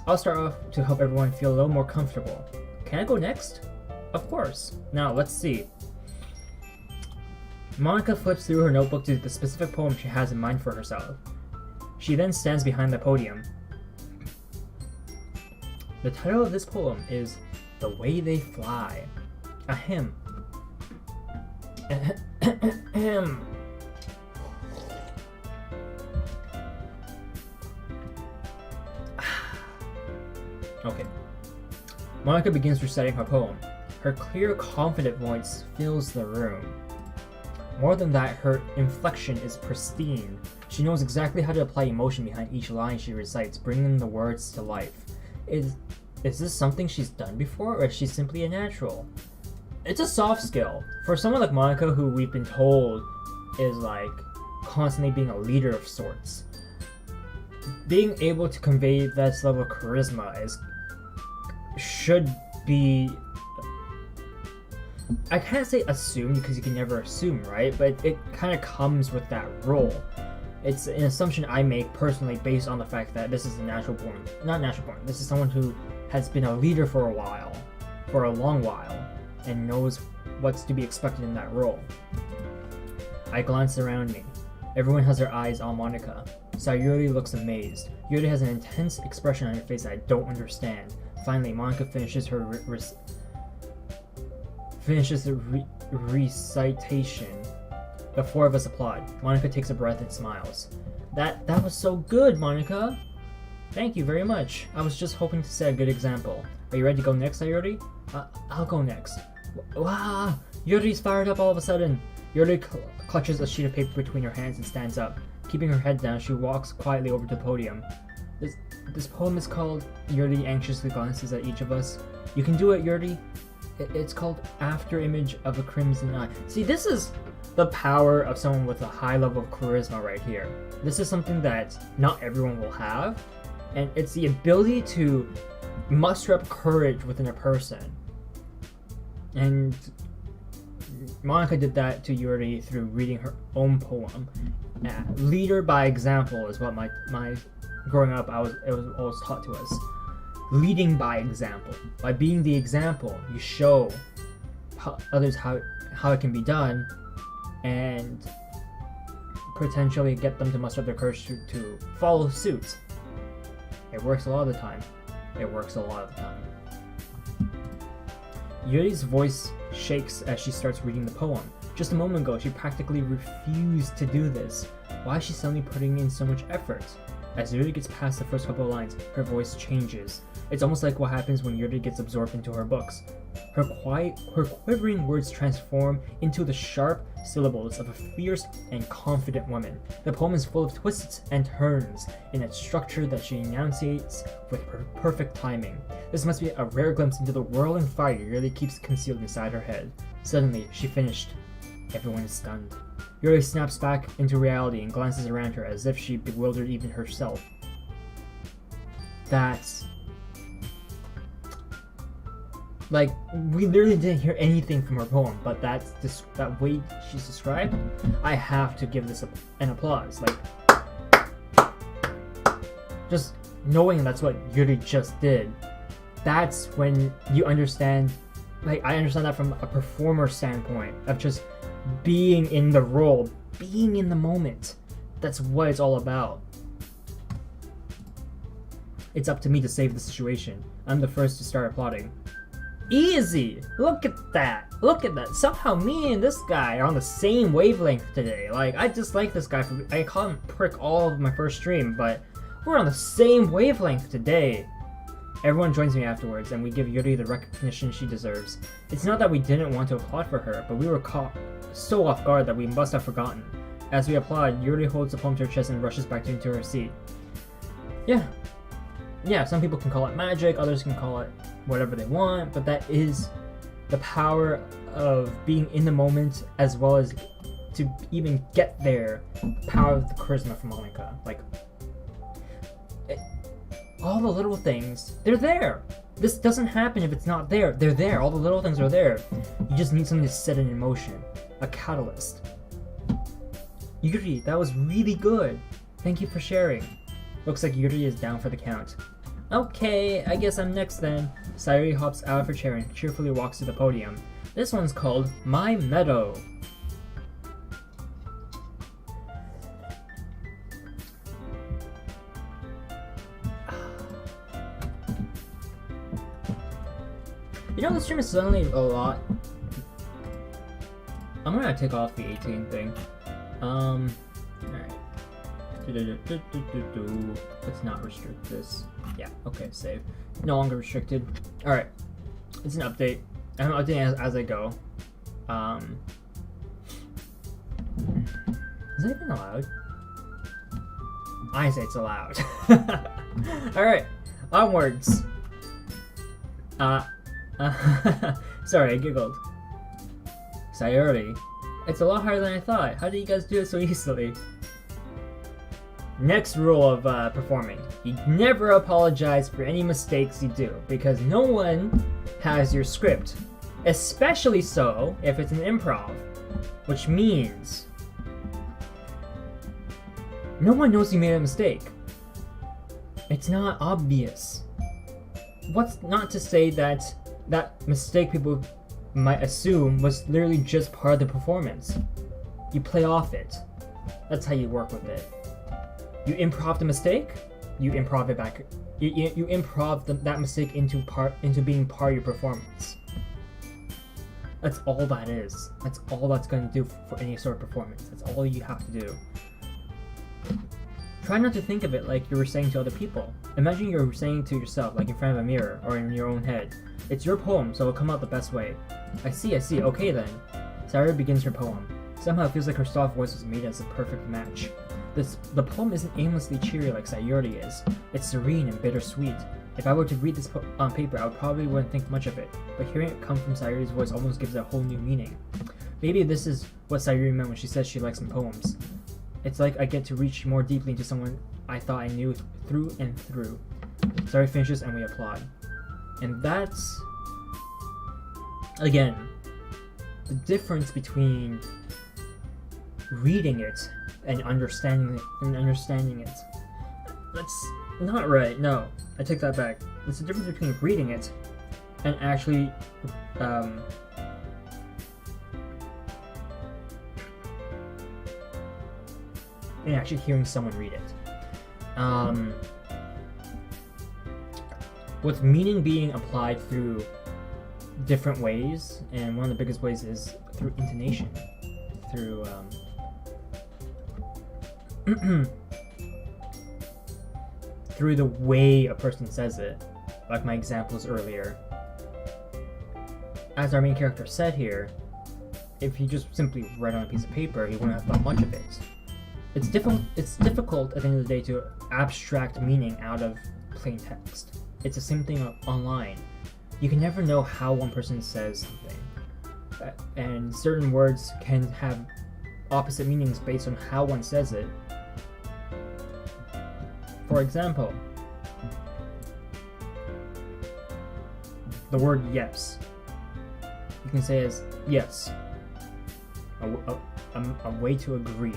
Speaker 1: I'll start off to help everyone feel a little more comfortable. Can I go next? Of course. Now, let's see. Monica flips through her notebook to the specific poem she has in mind for herself. She then stands behind the podium. The title of this poem is The Way They Fly, a hymn. Ahem. Okay. Monica begins reciting her poem. Her clear, confident voice fills the room. More than that, her inflection is pristine. She knows exactly how to apply emotion behind each line she recites, bringing the words to life. Is this something she's done before, or is she simply a natural? It's a soft skill. For someone like Monica, who we've been told is like constantly being a leader of sorts, being able to convey that level of charisma should be, I can't say assumed because you can never assume, right? But it kind of comes with that role. It's an assumption I make personally based on the fact that this is this is someone who has been a leader for a long while, and knows what's to be expected in that role. I glance around me. Everyone has their eyes on Monica. Sayuri looks amazed. Yuri has an intense expression on her face that I don't understand. Finally, Monica finishes the recitation. The four of us applaud. Monica takes a breath and smiles. That was so good, Monica! Thank you very much. I was just hoping to set a good example. Are you ready to go next, Sayuri? I'll go next. Wow! Yuri's fired up all of a sudden. Yuri clutches a sheet of paper between her hands and stands up. Keeping her head down, she walks quietly over to the podium. This poem is called, Yuri anxiously glances at each of us. You can do it, Yuri. It's called After Image of a Crimson Eye. See, this is the power of someone with a high level of charisma right here. This is something that not everyone will have, and it's the ability to muster up courage within a person. And Monica did that to Yuri through reading her own poem. Leader by example is what my growing up it was always taught to us. Leading by example. By being the example, you show others how it can be done, and potentially get them to muster up their courage to follow suit. It works a lot of the time. Yuri's voice shakes as she starts reading the poem. Just a moment ago, she practically refused to do this. Why is she suddenly putting in so much effort? As Yuri gets past the first couple of lines, her voice changes. It's almost like what happens when Yuri gets absorbed into her books. Her quivering words transform into the sharp syllables of a fierce and confident woman. The poem is full of twists and turns in its structure that she enunciates with perfect timing. This must be a rare glimpse into the whirling fire Yuri keeps concealed inside her head. Suddenly, she finished. Everyone is stunned. Yuri snaps back into reality and glances around her as if she bewildered even herself. That's... like, we literally didn't hear anything from her poem, but that way she's described, I have to give this an applause. Like, just knowing that's what Yuri just did, that's when you understand, like, I understand that from a performer standpoint, of just being in the role, being in the moment. That's what it's all about. It's up to me to save the situation. I'm the first to start applauding. Easy! Look at that! Look at that! Somehow me and this guy are on the same wavelength today. Like, I dislike this guy for, I call him prick all of my first stream, but we're on the same wavelength today. Everyone joins me afterwards, and we give Yuri the recognition she deserves. It's not that we didn't want to applaud for her, but we were caught so off guard that we must have forgotten. As we applaud, Yuri holds the poem to her chest and rushes back into her seat. Yeah. yeah, some people can call it magic, others can call it whatever they want, but that is the power of being in the moment, as well as to even get there, power of the charisma from Monica. Like, all the little things, they're there. This doesn't happen if it's not there. They're there. All the little things are there. You just need something to set it in motion. A catalyst. Yuri, that was really good. Thank you for sharing. Looks like Yuri is down for the count. Okay, I guess I'm next then. Sayuri hops out of her chair and cheerfully walks to the podium. This one's called My Meadow. You know, this stream is suddenly a lot. I'm gonna take off the 18 thing. Alright. Let's not restrict this. Yeah, okay, save. No longer restricted. Alright. It's an update. I'm updating as I go. Is that even allowed? I say it's allowed. Alright. Onwards. Sorry, I giggled. Sayuri, it's a lot harder than I thought. How did you guys do it so easily? Next rule of performing. You never apologize for any mistakes you do, because no one has your script. Especially so if it's an improv. Which means no one knows you made a mistake. It's not obvious. What's not to say that that mistake people might assume was literally just part of the performance. You play off it. That's how you work with it. You improv the mistake, you improv it back. You improv that mistake into being part of your performance. That's all that is. That's all that's going to do for any sort of performance. That's all you have to do. Try not to think of it like you were saying to other people. Imagine you're saying to yourself, like in front of a mirror or in your own head. It's your poem, so it'll come out the best way. I see. Okay then. Sayuri begins her poem. Somehow it feels like her soft voice was made as a perfect match. The poem isn't aimlessly cheery like Sayuri is. It's serene and bittersweet. If I were to read this on paper, I probably wouldn't think much of it, but hearing it come from Sayuri's voice almost gives it a whole new meaning. Maybe this is what Sayuri meant when she says she likes my poems. It's like I get to reach more deeply into someone I thought I knew through and through. Sayuri finishes and we applaud. And that's, again, the difference between reading it and understanding it. That's not right. No, I take that back. It's the difference between reading it and actually hearing someone read it. With meaning being applied through different ways, and one of the biggest ways is through intonation, through through the way a person says it, like my examples earlier. As our main character said here, if he just simply read on a piece of paper, he wouldn't have thought much of it. It's difficult at the end of the day to abstract meaning out of plain text. It's the same thing online. You can never know how one person says something. And certain words can have opposite meanings based on how one says it. For example, the word yes. You can say as yes, a way to agree.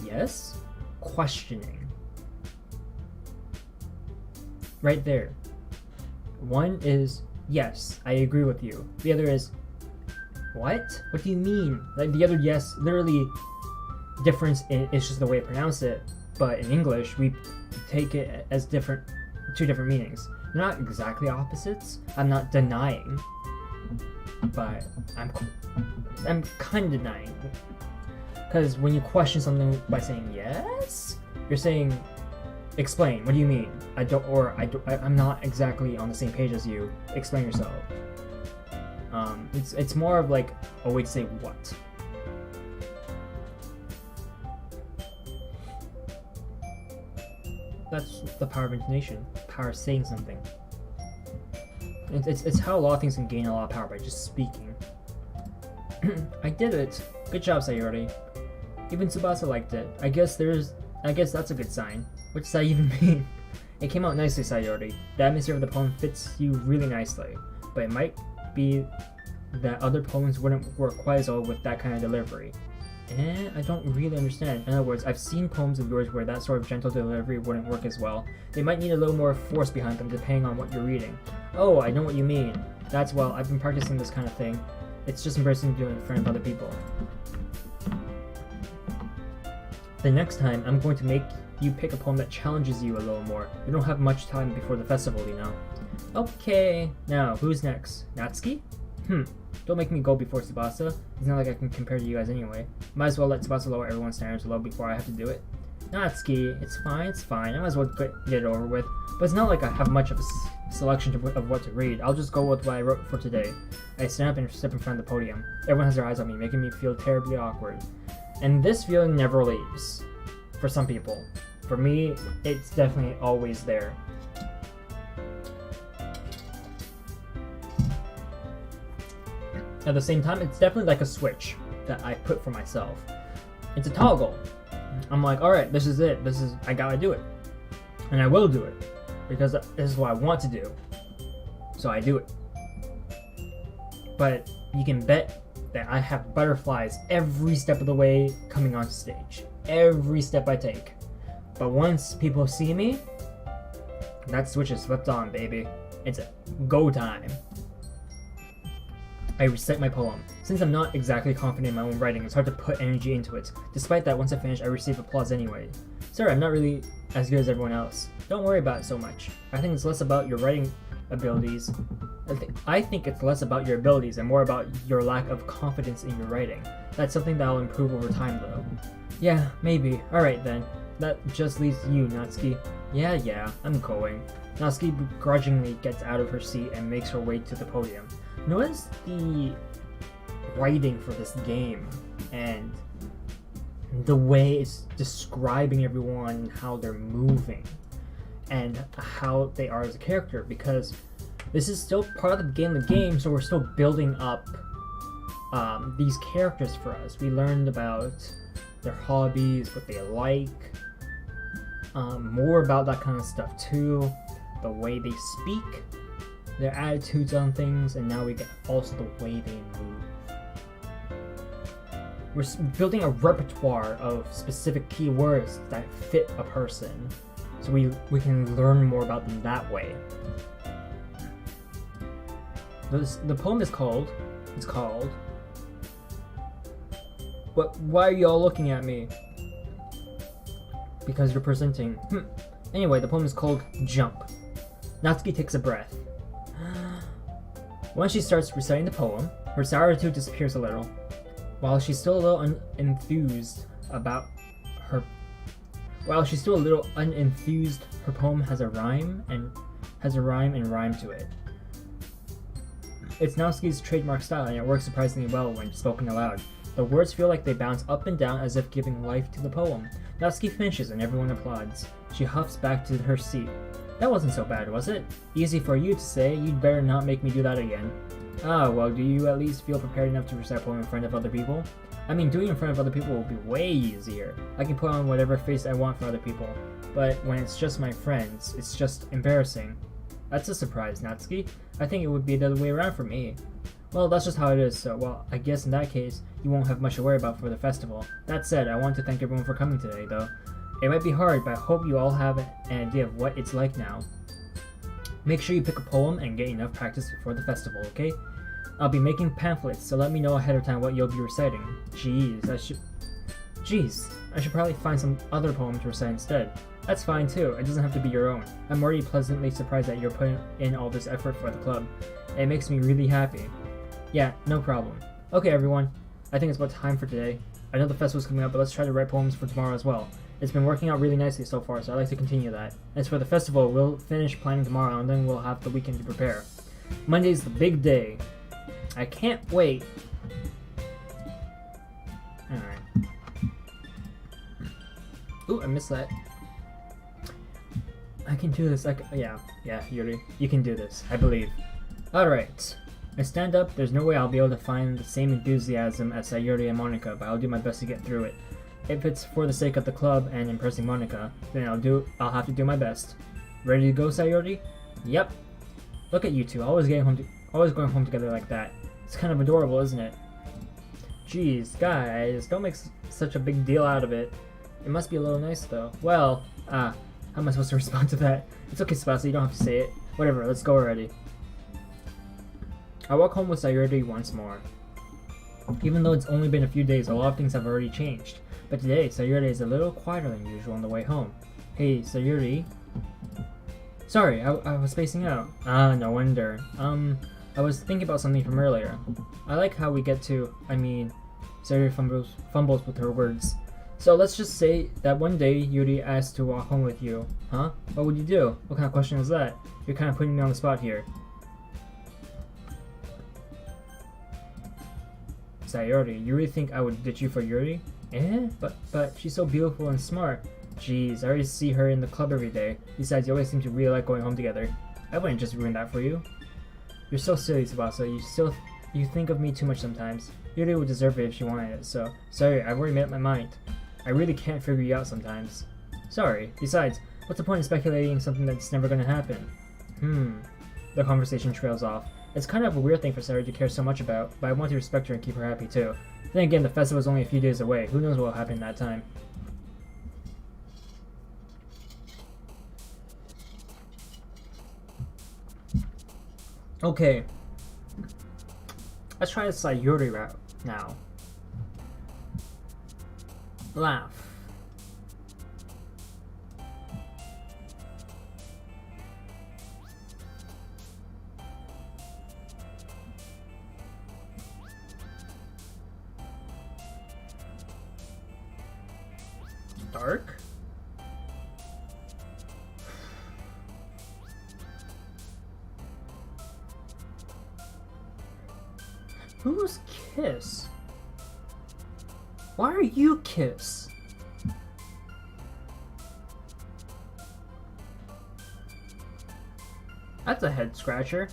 Speaker 1: Yes? Questioning. Right there. One is, yes, I agree with you. The other is, what? What do you mean? Like the other yes, literally, difference is just the way I pronounce it. But in English, we take it as two different meanings. They're not exactly opposites. I'm not denying, but I'm kind of denying. Because when you question something by saying yes, you're saying, explain. What do you mean? I'm not exactly on the same page as you. Explain yourself. It's more of like a way to say what. That's the power of intonation, power of saying something. It's how a lot of things can gain a lot of power by just speaking. I did it. Good job, Sayori. Even Tsubasa liked it. I guess that's a good sign. What does that even mean? It came out nicely, Sayori. The atmosphere of the poem fits you really nicely, but it might be that other poems wouldn't work quite as well with that kind of delivery. I don't really understand. In other words, I've seen poems of yours where that sort of gentle delivery wouldn't work as well. They might need a little more force behind them depending on what you're reading. Oh, I know what you mean. That's well, I've been practicing this kind of thing. It's just embarrassing to do it in front of other people. The next time, I'm going to make you pick a poem that challenges you a little more. We don't have much time before the festival, you know. Okay, now, who's next? Natsuki? Don't make me go before Tsubasa. It's not like I can compare to you guys anyway. Might as well let Tsubasa lower everyone's standards low before I have to do it. Natsuki, it's fine. I might as well get it over with. But it's not like I have much of a selection of what to read. I'll just go with what I wrote for today. I stand up and step in front of the podium. Everyone has their eyes on me, making me feel terribly awkward. And this feeling never leaves. For some people. For me, it's definitely always there. At the same time, it's definitely like a switch that I put for myself. It's a toggle. I'm like, alright, this is it. I gotta do it. And I will do it. Because this is what I want to do. So I do it. But you can bet that I have butterflies every step of the way coming onto stage. Every step I take. But once people see me, that switch is flipped on, baby. It's go time. I recite my poem. Since I'm not exactly confident in my own writing, it's hard to put energy into it. Despite that, once I finish, I receive applause anyway. Sorry, I'm not really as good as everyone else. Don't worry about it so much. I think it's less about your writing abilities. I think it's less about your abilities and more about your lack of confidence in your writing. That's something that'll improve over time, though. Yeah, maybe. Alright then. That just leaves you, Natsuki. Yeah, I'm going. Natsuki begrudgingly gets out of her seat and makes her way to the podium. Notice the writing for this game and the way it's describing everyone, how they're moving, and how they are as a character, because this is still part of the game, so we're still building up these characters for us. We learned about their hobbies, what they like, more about that kind of stuff too, the way they speak, their attitudes on things, and now we get also the way they move. We're building a repertoire of specific keywords that fit a person, so we can learn more about them that way. The poem is called, why are you all looking at me? Because you're presenting. Anyway, the poem is called Jump. Natsuki takes a breath. Once she starts reciting the poem, her sour attitude disappears a little. While she's still a little unenthused, her poem has a rhyme and rhyme to it. It's Natsuki's trademark style, and it works surprisingly well when spoken aloud. The words feel like they bounce up and down as if giving life to the poem. Natsuki finishes and everyone applauds. She huffs back to her seat. That wasn't so bad, was it? Easy for you to say, you'd better not make me do that again. Ah, well, do you at least feel prepared enough to recite a poem in front of other people? I mean, doing it in front of other people will be way easier. I can put on whatever face I want for other people. But when it's just my friends, it's just embarrassing. That's a surprise, Natsuki. I think it would be the other way around for me. Well, that's just how it is, so, well, I guess in that case, you won't have much to worry about for the festival. That said, I want to thank everyone for coming today, though. It might be hard, but I hope you all have an idea of what it's like now. Make sure you pick a poem and get enough practice before the festival, okay? I'll be making pamphlets, so let me know ahead of time what you'll be reciting. I should probably find some other poem to recite instead. That's fine too, it doesn't have to be your own. I'm already pleasantly surprised that you're putting in all this effort for the club. It makes me really happy. Yeah, no problem. Okay everyone, I think it's about time for today. I know the festival's coming up, but let's try to write poems for tomorrow as well. It's been working out really nicely so far, so I'd like to continue that. As for the festival, we'll finish planning tomorrow, and then we'll have the weekend to prepare. Monday's the big day. I can't wait. Alright. Ooh, I missed that. I can do this. Yeah, Yuri, you can do this. I believe. Alright. I stand up. There's no way I'll be able to find the same enthusiasm as Sayuri and Monica, but I'll do my best to get through it. If it's for the sake of the club and impressing Monica, then I'll have to do my best. Ready to go, Sayuri? Yep. Look at you two, always going home together like that. It's kind of adorable, isn't it? Jeez, guys, don't make such a big deal out of it. It must be a little nice, though. Well, how am I supposed to respond to that? It's okay, Tsubasa, you don't have to say it. Whatever, let's go already. I walk home with Sayuri once more. Even though it's only been a few days, a lot of things have already changed. But today, Sayuri is a little quieter than usual on the way home. Hey, Sayuri. Sorry, I was spacing out. No wonder. I was thinking about something from earlier. I like how we get to, Sayuri fumbles with her words. So let's just say that one day Yuri asked to walk home with you. Huh? What would you do? What kind of question is that? You're kind of putting me on the spot here. Sayuri, you really think I would ditch you for Yuri? Eh? But she's so beautiful and smart. Jeez, I already see her in the club every day. Besides, you always seem to really like going home together. I wouldn't just ruin that for you. You're so silly, Tsubasa. You think of me too much sometimes. Yuri would deserve it if she wanted it, so sorry, I've already made up my mind. I really can't figure you out sometimes. Sorry. Besides, what's the point of speculating something that's never gonna happen? The conversation trails off. It's kind of a weird thing for Sayuri to care so much about, but I want to respect her and keep her happy too. Then again, the festival is only a few days away. Who knows what will happen in that time? Okay. Let's try the Sayuri route now. Laugh. Dark? Who's Kiss? Why are you Kiss? That's a head scratcher.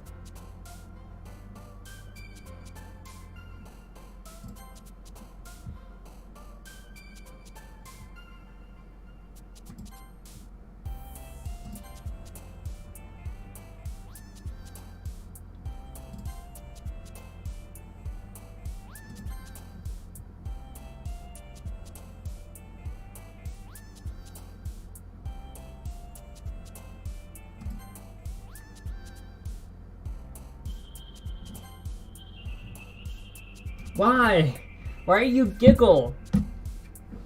Speaker 1: Why? Why are you giggle?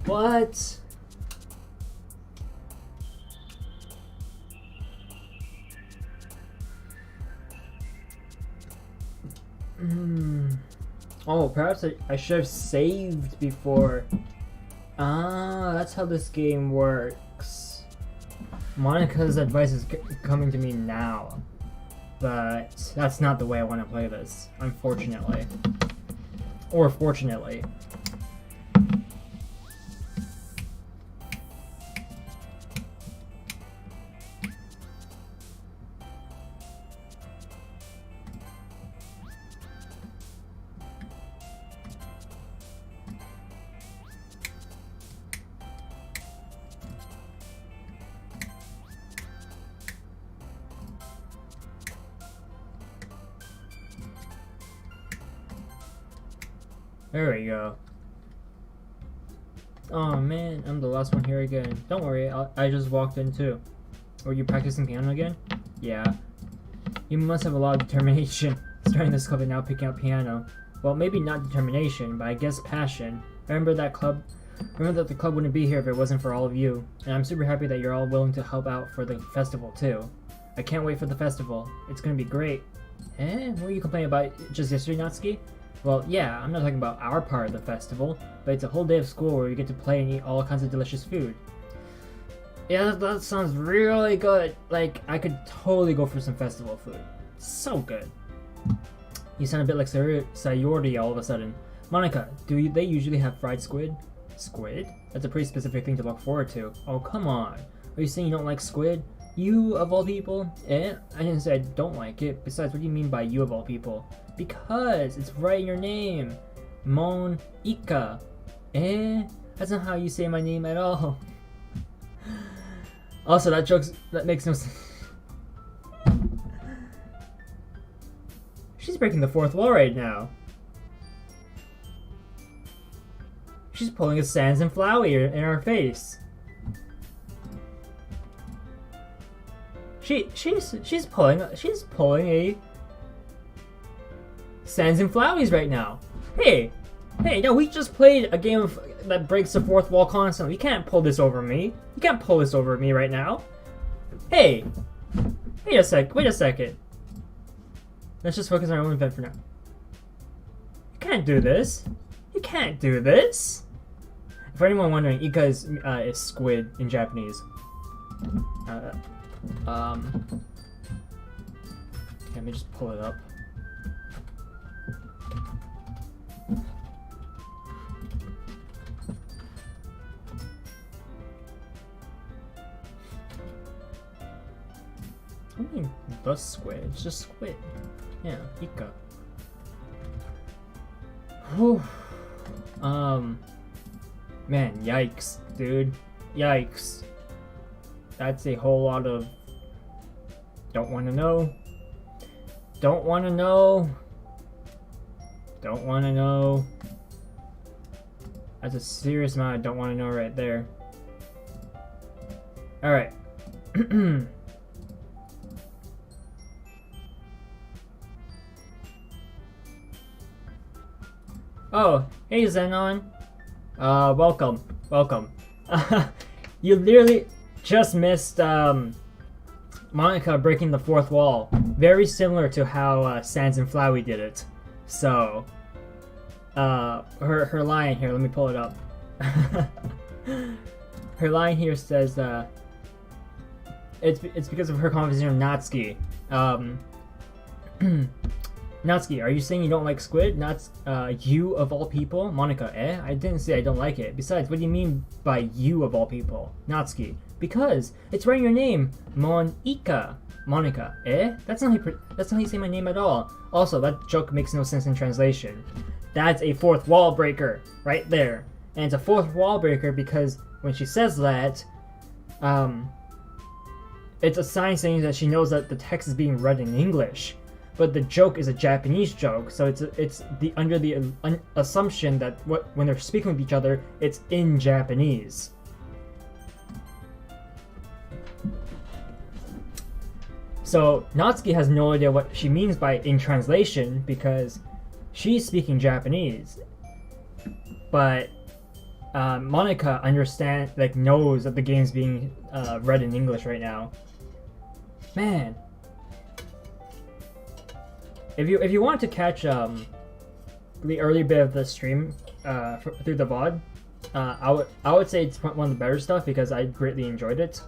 Speaker 1: What? Oh, perhaps I should have saved before. Ah, that's how this game works. Monica's advice is coming to me now. But that's not the way I want to play this, unfortunately. Or fortunately. There we go. Oh man, I'm the last one here again. Don't worry, I just walked in too. Were you practicing piano again? Yeah. You must have a lot of determination starting this club and now picking up piano. Well, maybe not determination, but I guess passion. Remember that the club wouldn't be here if it wasn't for all of you. And I'm super happy that you're all willing to help out for the festival too. I can't wait for the festival. It's gonna be great. Eh? What were you complaining about just yesterday, Natsuki? Well, yeah, I'm not talking about our part of the festival, but it's a whole day of school where we get to play and eat all kinds of delicious food. Yeah, that sounds really good. Like, I could totally go for some festival food. So good. You sound a bit like Sayuri all of a sudden. Monica, they usually have fried squid? Squid? That's a pretty specific thing to look forward to. Oh, come on. Are you saying you don't like squid? You of all people? Eh? I didn't say I don't like it. Besides, what do you mean by you of all people? Because it's right in your name. Mon Ika. Eh? That's not how you say my name at all. Also, that makes no sense. She's breaking the fourth wall right now. She's pulling a Sans and Flowey in our face. She's pulling a Sans and Floweys right now. Hey, no, we just played a game that breaks the fourth wall constantly. You can't pull this over me. You can't pull this over me right now. Hey, wait a second. Let's just focus on our own event for now. You can't do this. You can't do this. For anyone wondering, Ika is squid in Japanese. Let me just pull it up. I mean, the squid. It's just squid. Yeah, Ika. Whew. Man, yikes, dude. Yikes. That's a whole lot of don't want to know. Don't want to know. Don't want to know. That's a serious amount of don't want to know right there. Alright. Oh, hey Zenon. Welcome. You literally just missed Monica breaking the fourth wall. Very similar to how Sans and Flowey did it. So, her line here, let me pull it up. Her line here says, it's because of her conversation with Natsuki. Natsuki, are you saying you don't like squid? You of all people? Monica, eh? I didn't say I don't like it. Besides, what do you mean by you of all people? Natsuki, because it's right in your name. Monika. Monica, eh? That's not how you say my name at all. Also, that joke makes no sense in translation. That's a fourth wall breaker right there. And it's a fourth wall breaker because when she says that, it's a sign saying that she knows that the text is being read in English. But the joke is a Japanese joke, so it's under the assumption that when they're speaking with each other, it's in Japanese. So Natsuki has no idea what she means by in translation because she's speaking Japanese, but Monica knows that the game's being read in English right now. Man. If you want to catch the early bit of the stream through the VOD, I would say it's one of the better stuff because I greatly enjoyed it.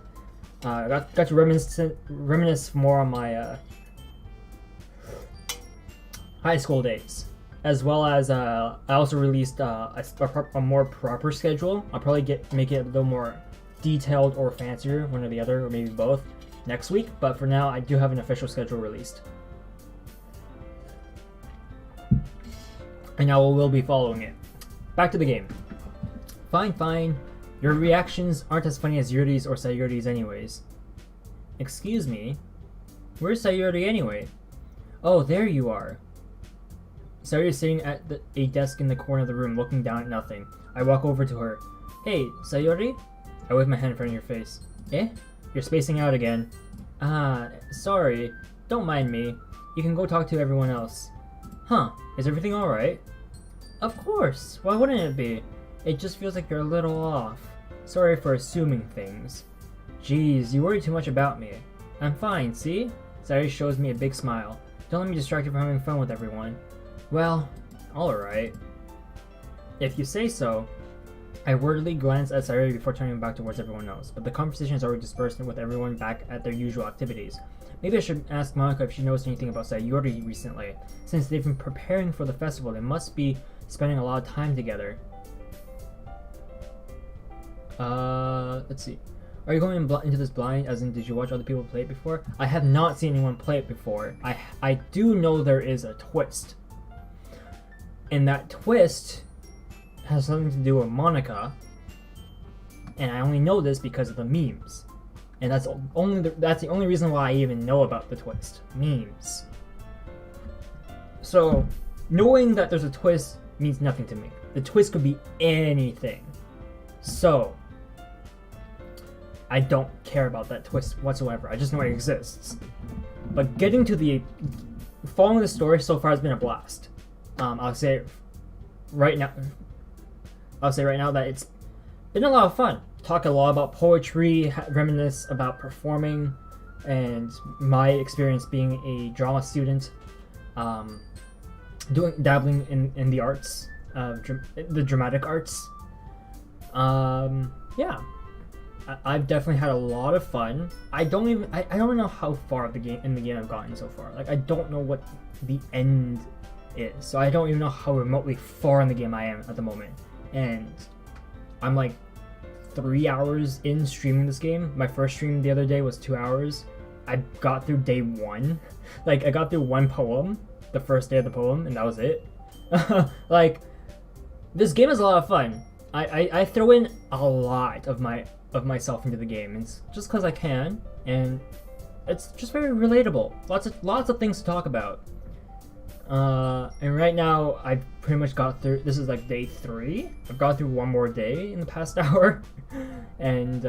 Speaker 1: I got to reminisce more on my high school days, as well as I also released a more proper schedule. I'll probably make it a little more detailed or fancier, one or the other, or maybe both, next week. But for now, I do have an official schedule released. And I will be following it. Back to the game. Fine. Your reactions aren't as funny as Yuri's or Sayuri's anyways. Excuse me? Where's Sayuri anyway? Oh, there you are. Sayuri is sitting at a desk in the corner of the room looking down at nothing. I walk over to her. Hey, Sayuri? I wave my hand in front of your face. Eh? You're spacing out again. Ah, sorry. Don't mind me. You can go talk to everyone else. Huh, is everything alright? Of course, why wouldn't it be? It just feels like you're a little off. Sorry for assuming things. Jeez, you worry too much about me. I'm fine, see? Sayuri shows me a big smile. Don't let me distract you from having fun with everyone. Well, alright. If you say so. I wordily glance at Sayuri before turning back towards everyone else, but the conversation is already dispersed with everyone back at their usual activities. Maybe I should ask Monica if she knows anything about Sayuri recently. Since they've been preparing for the festival, they must be spending a lot of time together. Let's see. Are you going into this blind? As in, did you watch other people play it before? I have not seen anyone play it before. I do know there is a twist, and that twist has something to do with Monica, and I only know this because of the memes, and that's the only reason why I even know about the twist. Memes. So, knowing that there's a twist means nothing to me. The twist could be anything. So, I don't care about that twist whatsoever. I just know it exists. But following the story so far has been a blast. I'll say right now that it's been a lot of fun. Talk a lot about poetry, reminisce about performing, and my experience being a drama student. Dabbling in the arts, the dramatic arts. Yeah, I've definitely had a lot of fun. I don't know how far of the game I've gotten so far. Like, I don't know what the end is, so I don't even know how remotely far in the game I am at the moment. And I'm like 3 hours in streaming this game. My first stream the other day was 2 hours. I got through day 1. Like, I got through one poem, the first day of the poem, and that was it. Like, this game is a lot of fun. I throw in a lot of myself into the game, and it's just because I can, and it's just very relatable. Lots of things to talk about. And right now I've pretty much got through. This is like day 3. I've got through one more day in the past hour, and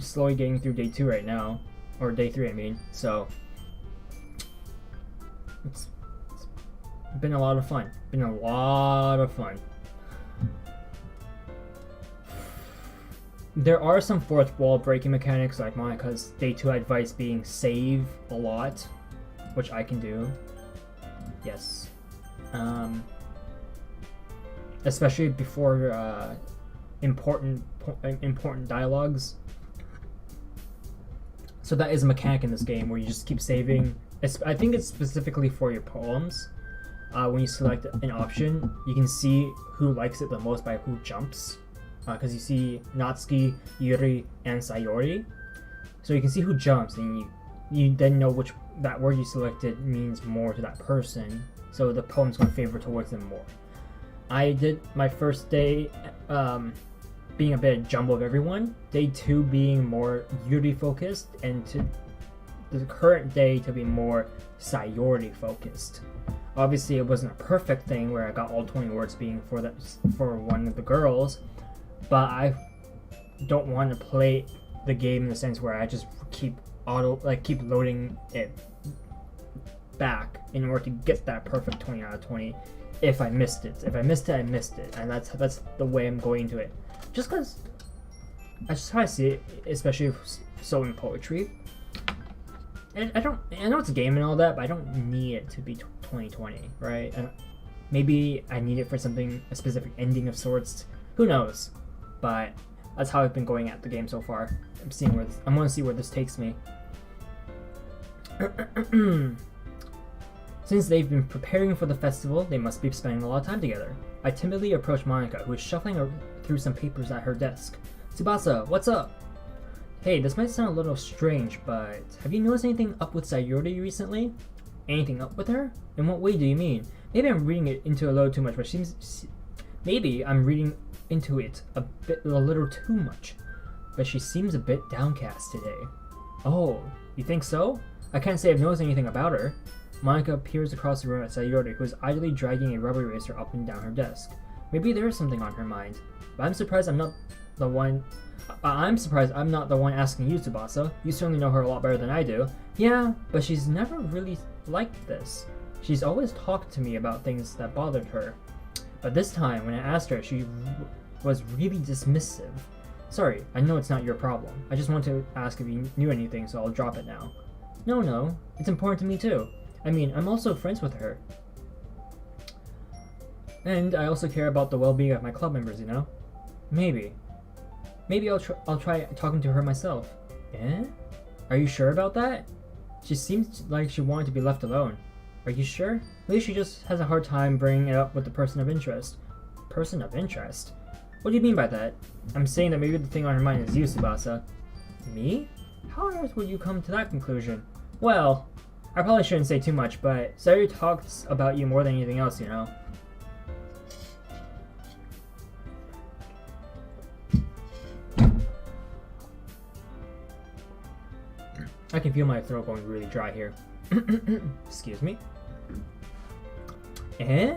Speaker 1: slowly getting through day 2 right now, or day 3, I mean. So it's been a lot of fun. There are some fourth wall breaking mechanics, like Monica's day 2 advice being save a lot, which I can do. Yes. Especially before important dialogues. So that is a mechanic in this game where you just keep saving. I think it's specifically for your poems. When you select an option, you can see who likes it the most by who jumps. Because you see Natsuki, Yuri, and Sayori. So you can see who jumps, and you then know which that word you selected means more to that person. So the poem's going to favor towards them more. I did my first day being a bit of jumble of everyone. Day 2 being more Yuri focused, and to the current day to be more Sayori focused. Obviously, it wasn't a perfect thing where I got all 20 words being for one of the girls, but I don't want to play the game in the sense where I just keep loading it back in order to get that perfect 20 out of 20. If I missed it, I missed it, and that's the way I'm going to it. Just because I just try to see it, especially so in poetry. And I know it's a game and all that, but I don't need it to be 2020, right? And maybe I need it for something, a specific ending of sorts. Who knows? But that's how I've been going at the game so far. I'm going to see where this takes me. Since they've been preparing for the festival, they must be spending a lot of time together. I timidly approach Monica, who is shuffling through some papers at her desk. Tsubasa, what's up? Hey, this might sound a little strange, but have you noticed anything up with Sayori recently? Anything up with her? In what way do you mean? Maybe I'm reading it into a little too much, but maybe I'm reading into it a little too much. But she seems a bit downcast today. Oh, you think so? I can't say I've noticed anything about her. Monica peers across the room at Sayori, who is idly dragging a rubber eraser up and down her desk. Maybe there is something on her mind. But I'm surprised I'm not the one asking you, Tsubasa. You certainly know her a lot better than I do. Yeah, but she's never really liked this. She's always talked to me about things that bothered her. But this time, when I asked her, she was really dismissive. Sorry, I know it's not your problem. I just want to ask if you knew anything, so I'll drop it now. No, it's important to me too. I mean, I'm also friends with her. And I also care about the well-being of my club members, you know? Maybe I'll try talking to her myself. Eh? Are you sure about that? She seems like she wanted to be left alone. Are you sure? Maybe she just has a hard time bringing it up with the person of interest. Person of interest? What do you mean by that? I'm saying that maybe the thing on her mind is you, Tsubasa. Me? How on earth would you come to that conclusion? Well, I probably shouldn't say too much, but Sayuri talks about you more than anything else, you know? I can feel my throat going really dry here. Excuse me. Eh?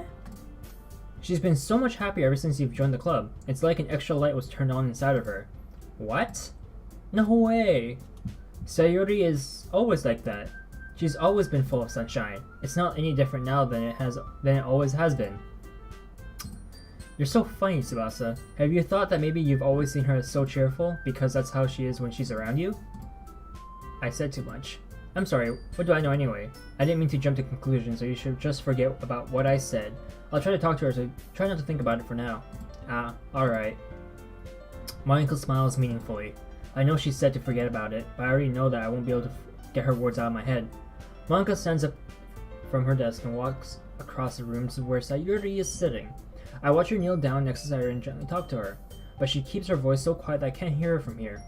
Speaker 1: She's been so much happier ever since you've joined the club. It's like an extra light was turned on inside of her. What? No way. Sayuri is always like that. She's always been full of sunshine. It's not any different now than it always has been. You're so funny, Tsubasa. Have you thought that maybe you've always seen her as so cheerful because that's how she is when she's around you? I said too much. I'm sorry, what do I know anyway? I didn't mean to jump to conclusions, so you should just forget about what I said. I'll try to talk to her, so try not to think about it for now. Ah, alright. My uncle smiles meaningfully. I know she said to forget about it, but I already know that I won't be able to get her words out of my head. Monika stands up from her desk and walks across the room to where Sayuri is sitting. I watch her kneel down next to Sayuri and gently talk to her, but she keeps her voice so quiet that I can't hear her from here.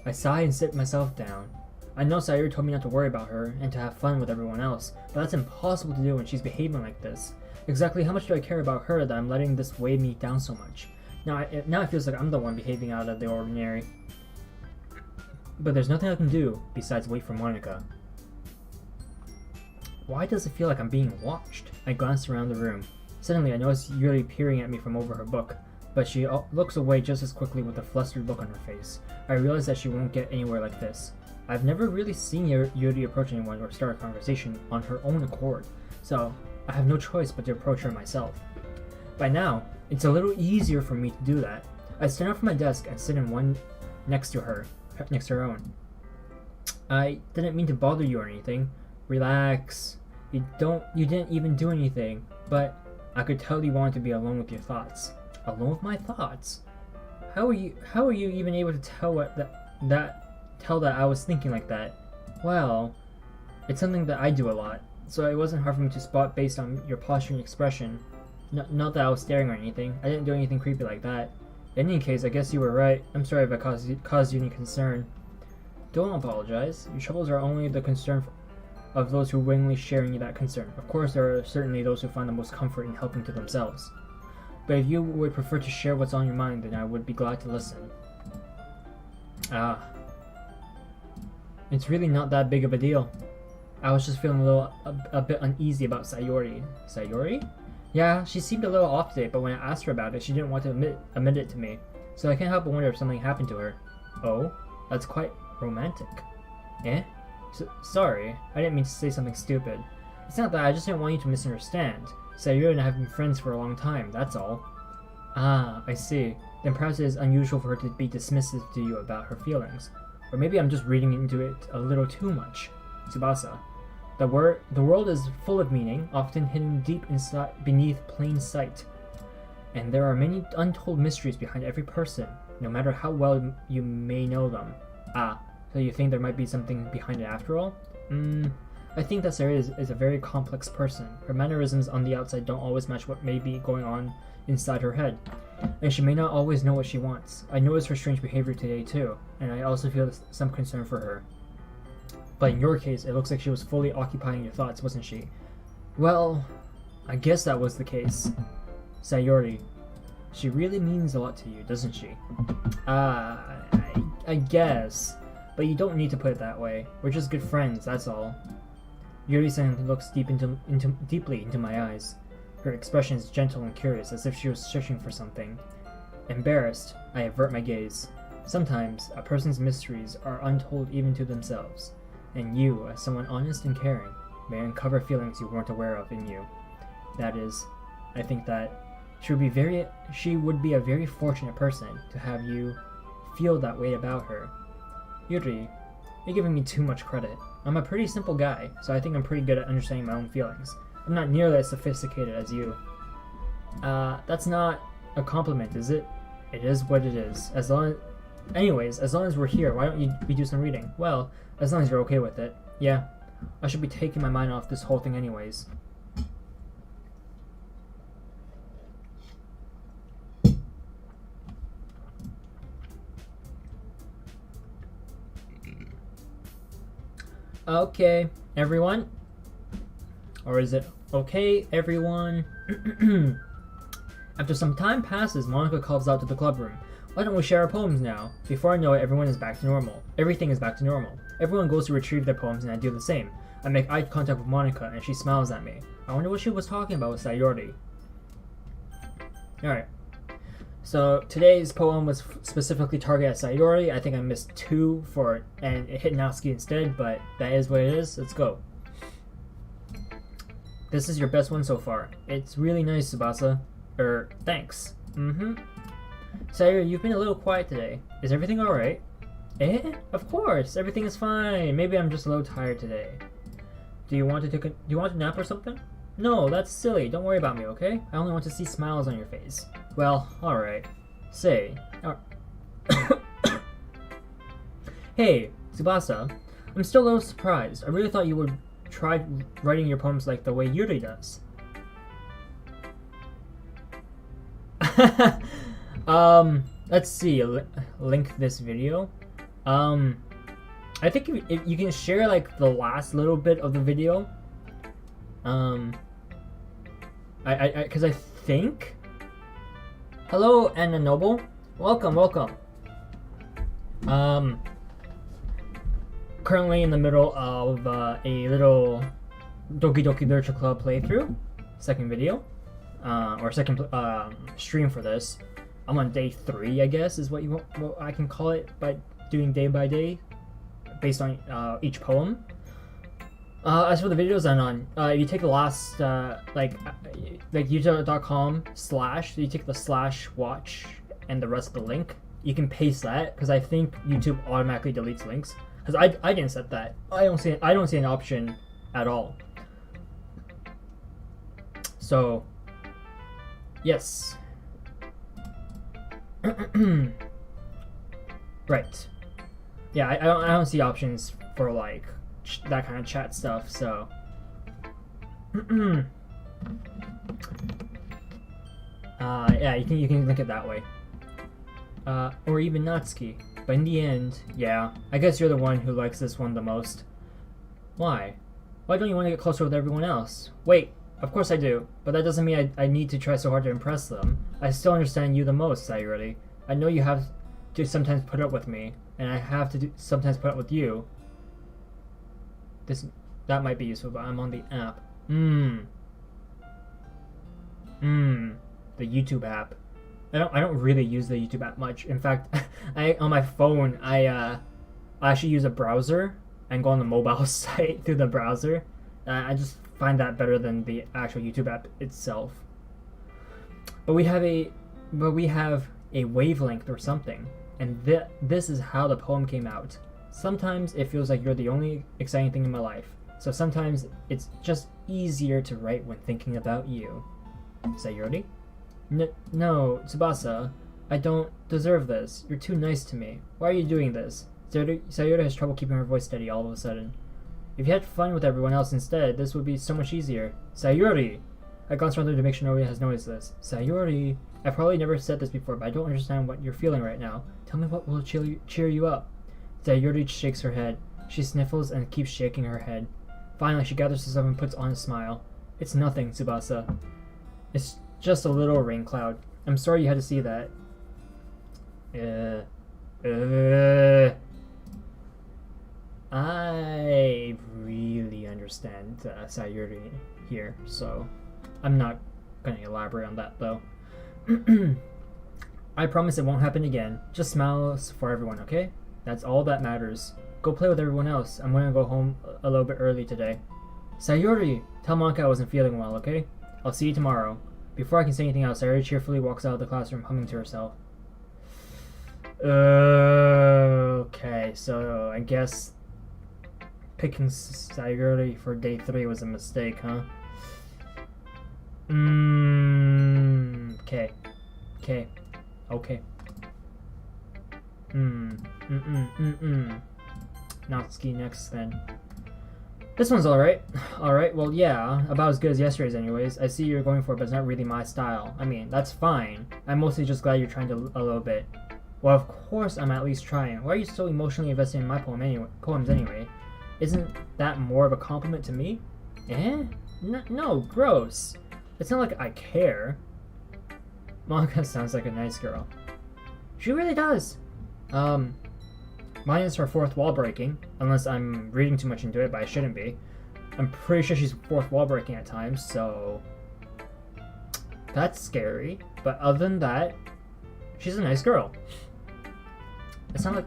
Speaker 1: I sigh and sit myself down. I know Sayuri told me not to worry about her and to have fun with everyone else, but that's impossible to do when she's behaving like this. Exactly how much do I care about her that I'm letting this weigh me down so much? Now it feels like I'm the one behaving out of the ordinary. But there's nothing I can do besides wait for Monika. Why does it feel like I'm being watched? I glance around the room. Suddenly I notice Yuri peering at me from over her book, but she looks away just as quickly with a flustered look on her face. I realize that she won't get anywhere like this. I've never really seen Yuri approach anyone or start a conversation on her own accord, so I have no choice but to approach her myself. By now, it's a little easier for me to do that. I stand up from my desk and sit in one next to her own. I didn't mean to bother you or anything. Relax. You didn't even do anything, but I could tell you wanted to be alone with your thoughts. Alone with my thoughts? How are you even able to tell that I was thinking like that? Well, it's something that I do a lot, so it wasn't hard for me to spot based on your posture and expression. Not that I was staring or anything. I didn't do anything creepy like that. In any case, I guess you were right. I'm sorry if I caused you any concern. Don't apologize. Your troubles are only the concern of those who willingly sharing that concern. Of course, there are certainly those who find the most comfort in helping to themselves. But if you would prefer to share what's on your mind, then I would be glad to listen. Ah. It's really not that big of a deal. I was just feeling a bit uneasy about Sayuri. Sayuri? Yeah, she seemed a little off today, but when I asked her about it, she didn't want to admit it to me. So I can't help but wonder if something happened to her. Oh? That's quite romantic. Eh? Sorry, I didn't mean to say something stupid. It's not that, I just didn't want you to misunderstand. Sayuri and I have been friends for a long time, that's all. Ah, I see. Then perhaps it is unusual for her to be dismissive to you about her feelings. Or maybe I'm just reading into it a little too much. Tsubasa. The world is full of meaning, often hidden deep inside beneath plain sight. And there are many untold mysteries behind every person, no matter how well you may know them. Ah, so you think there might be something behind it after all? I think that Sayuri is a very complex person. Her mannerisms on the outside don't always match what may be going on inside her head. And she may not always know what she wants. I noticed her strange behavior today too, and I also feel some concern for her. But in your case, it looks like she was fully occupying your thoughts, wasn't she? Well, I guess that was the case. Sayuri, she really means a lot to you, doesn't she? I guess. But you don't need to put it that way. We're just good friends, that's all. Yuri-san looks deeply into my eyes. Her expression is gentle and curious, as if she was searching for something. Embarrassed, I avert my gaze. Sometimes, a person's mysteries are untold even to themselves, and you, as someone honest and caring, may uncover feelings you weren't aware of in you. That is, I think that she would be a very fortunate person to have you feel that way about her. Yuri, you're giving me too much credit. I'm a pretty simple guy, so I think I'm pretty good at understanding my own feelings. I'm not nearly as sophisticated as you. That's not a compliment, is it? It is what it is. Anyways, as long as we're here, why don't we do some reading? Well, as long as you're okay with it. Yeah, I should be taking my mind off this whole thing anyways. Okay, everyone. Or is it okay, everyone? After some time passes, Monica calls out to the club room. Why don't we share our poems now? Before I know it, everyone is back to normal. Everything is back to normal. Everyone goes to retrieve their poems and I do the same. I make eye contact with Monica and she smiles at me. I wonder what she was talking about with Sayori. Alright. So today's poem was specifically targeted at Sayori. I think I missed 2 for and it hit Natsuki instead, but that is what it is. Let's go. This is your best one so far. It's really nice, Tsubasa. Thanks. Sayori, you've been a little quiet today. Is everything alright? Eh? Of course, everything is fine. Maybe I'm just a little tired today. Do you want to nap or something? No, that's silly. Don't worry about me, okay? I only want to see smiles on your face. Well, alright. Say. Hey, Tsubasa. I'm still a little surprised. I really thought you would try writing your poems like the way Yuri does. Let's see. Link this video. I think if you can share like the last little bit of the video. Because I think. Hello, Anna Noble. Welcome. Currently in the middle of a little DokiDoki Literature Club playthrough. Second video. Or second stream for this. I'm on day 3, I guess, is what I can call it, by doing day by day, based on each poem. As for the videos I'm on, if you take the last, like youtube.com/ you take the /watch and the rest of the link, you can paste that, because I think YouTube automatically deletes links. Because I didn't set that. I don't see an option at all. So, yes. Right. Yeah, I don't see options for like that kind of chat stuff. So. Yeah, you can link it that way. Or even Natsuki. But in the end, yeah, I guess you're the one who likes this one the most. Why? Why don't you want to get closer with everyone else? Wait, of course I do, but that doesn't mean I need to try so hard to impress them. I still understand you the most, Sayori. I know you have to sometimes put up with me, and I have to sometimes put up with you. That might be useful, but I'm on the app. The YouTube app. I don't really use the YouTube app much. In fact, on my phone I actually use a browser and go on the mobile site through the browser. I just find that better than the actual YouTube app itself. But we have a wavelength or something, and this is how the poem came out. Sometimes it feels like you're the only exciting thing in my life. So sometimes it's just easier to write when thinking about you. Sayori? No, Tsubasa. I don't deserve this. You're too nice to me. Why are you doing this? Sayori has trouble keeping her voice steady all of a sudden. If you had fun with everyone else instead, this would be so much easier. Sayori! I glanced around to make sure nobody has noticed this. Sayori! I probably never said this before, but I don't understand what you're feeling right now. Tell me what will cheer you up. Sayori shakes her head. She sniffles and keeps shaking her head. Finally, she gathers herself and puts on a smile. It's nothing, Tsubasa. It's just a little rain cloud. I'm sorry you had to see that. I really understand Sayori here, so I'm not going to elaborate on that, though. I promise it won't happen again. Just smiles for everyone, okay? That's all that matters. Go play with everyone else. I'm going to go home a little bit early today. Sayori! Tell Monica I wasn't feeling well, okay? I'll see you tomorrow. Before I can say anything else, Sayori cheerfully walks out of the classroom, humming to herself. Okay, so I guess picking Sayori for day 3 was a mistake, huh? Okay. Natsuki next then. This one's alright. Alright, well yeah, about as good as yesterday's anyways. I see you're going for it, but it's not really my style. I mean, that's fine. I'm mostly just glad you're trying to a little bit. Well, of course I'm at least trying. Why are you so emotionally invested in my poems anyway? Isn't that more of a compliment to me? Eh? No, gross. It's not like I care. Monica sounds like a nice girl. She really does. Mine is her fourth wall breaking, unless I'm reading too much into it, but I shouldn't be. I'm pretty sure she's fourth wall breaking at times, so that's scary. But other than that, she's a nice girl. It's not like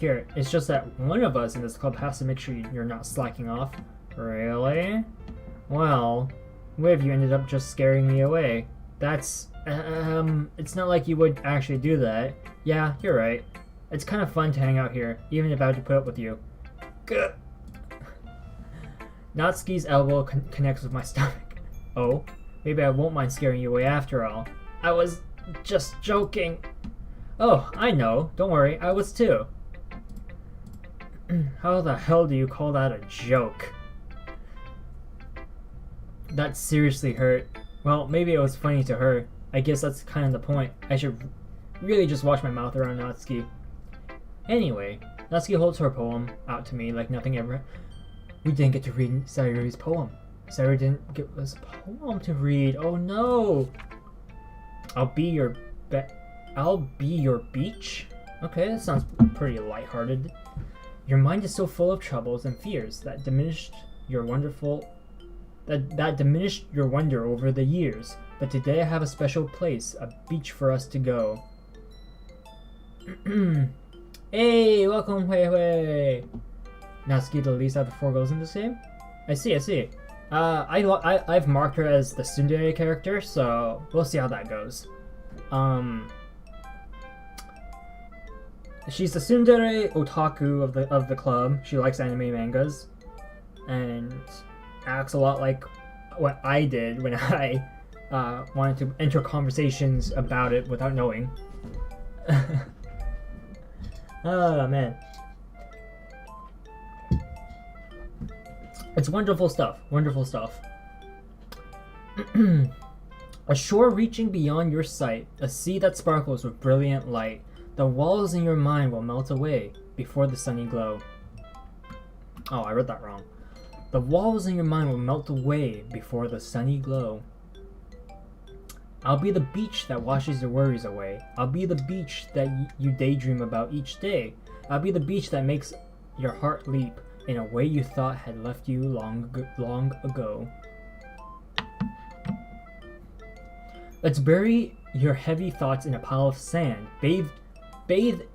Speaker 1: here, it's just that one of us in this club has to make sure you're not slacking off. Really? Well, what if you ended up just scaring me away? That's, it's not like you would actually do that. Yeah, you're right. It's kind of fun to hang out here, even if I had to put up with you. Gah. Natsuki's elbow connects with my stomach. Oh, maybe I won't mind scaring you away after all. I was just joking. Oh, I know. Don't worry, I was too. How the hell do you call that a joke? That seriously hurt. Well, maybe it was funny to her. I guess that's kind of the point. I should really just watch my mouth around Natsuki. Anyway, Natsuki holds her poem out to me like nothing ever. We didn't get to read Sayuri's poem. Sayuri didn't give us a poem to read. Oh no! I'll be your beach? Okay, that sounds pretty lighthearted. Your mind is so full of troubles and fears that diminished your diminished your wonder over the years. But today I have a special place, a beach for us to go. Hey, welcome, Hui. Natsuki the least out of the 4 girls in this game? I see. I've marked her as the tsundere character, so we'll see how that goes. She's the tsundere otaku of the club. She likes anime mangas, and acts a lot like what I did when I wanted to enter conversations about it without knowing. Oh man. It's wonderful stuff. A shore reaching beyond your sight, a sea that sparkles with brilliant light. The walls in your mind will melt away before the sunny glow. Oh, I read that wrong. The walls in your mind will melt away before the sunny glow. I'll be the beach that washes your worries away. I'll be the beach that you daydream about each day. I'll be the beach that makes your heart leap in a way you thought had left you long ago. Let's bury your heavy thoughts in a pile of sand. Bathe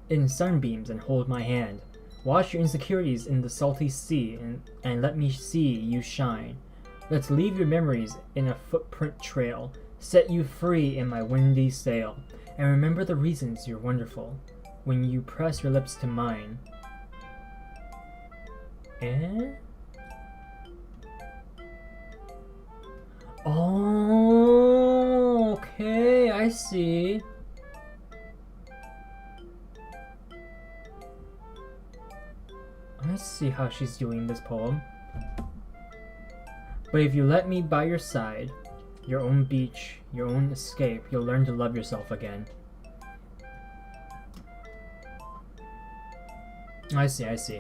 Speaker 1: in sunbeams and hold my hand. Wash your insecurities in the salty sea and let me see you shine. Let's leave your memories in a footprint trail. Set you free in my windy sail. And remember the reasons you're wonderful when you press your lips to mine. Eh? Oh, okay, I see. I see how she's doing this poem. But if you let me by your side, your own beach, your own escape, you'll learn to love yourself again. I see.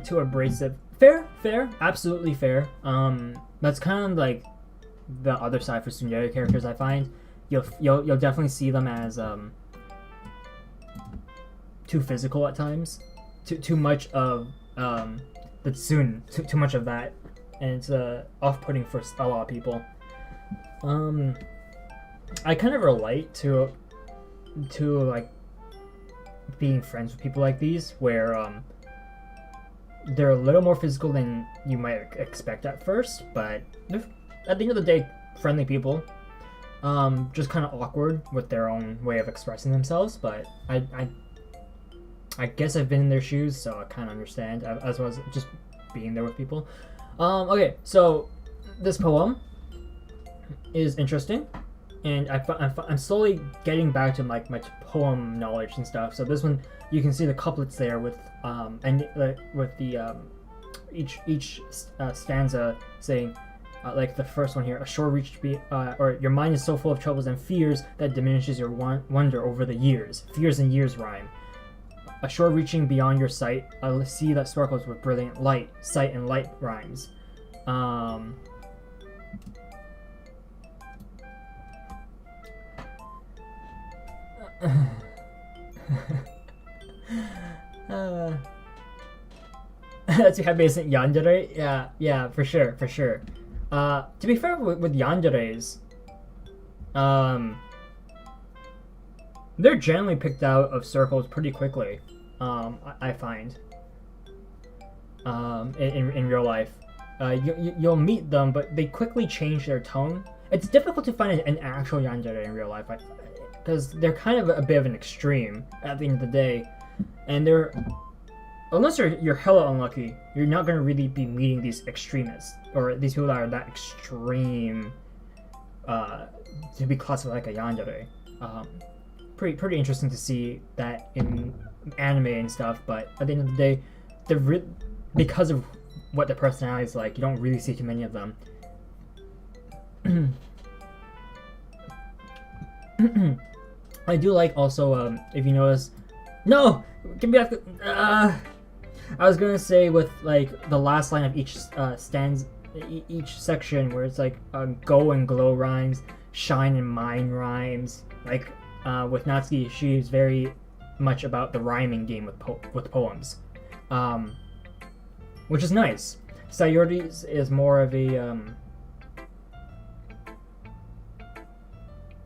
Speaker 1: Too abrasive. Fair, absolutely fair. That's kind of like the other side for tsundere characters. I find you'll definitely see them as too physical at times. Too much of the tsun, too much of that, and it's off-putting for a lot of people. I kind of relate to like being friends with people like these, where they're a little more physical than you might expect at first, but they're, at the end of the day, friendly people. Just kind of awkward with their own way of expressing themselves, but I guess I've been in their shoes, so I kind of understand, as well as just being there with people. Okay, so this poem is interesting, and I'm slowly getting back to like my poem knowledge and stuff. So this one, you can see the couplets there with with the each stanza saying, like the first one here, a shore reached or your mind is so full of troubles and fears that diminishes your wonder over the years. Fears and years rhyme. a shore reaching beyond your sight, a sea that sparkles with brilliant light, sight and light rhymes. That's your happy isn't yandere? Yeah, for sure. To be fair with yanderes, they're generally picked out of circles pretty quickly. I find. In real life, you'll meet them, but they quickly change their tone. It's difficult to find an actual yandere in real life, because they're kind of a bit of an extreme at the end of the day, and unless you're hella unlucky, you're not gonna really be meeting these extremists or these people that are that extreme to be classified like a yandere. Pretty interesting to see that in anime and stuff, but at the end of the day, because of what their personality is like, you don't really see too many of them. I do like also, if you notice, no, get me back. I was gonna say with like the last line of each each section where it's like go and glow rhymes, shine and mine rhymes. Like with Natsuki, she's very much about the rhyming game with poems, which is nice. Sayori's is more of a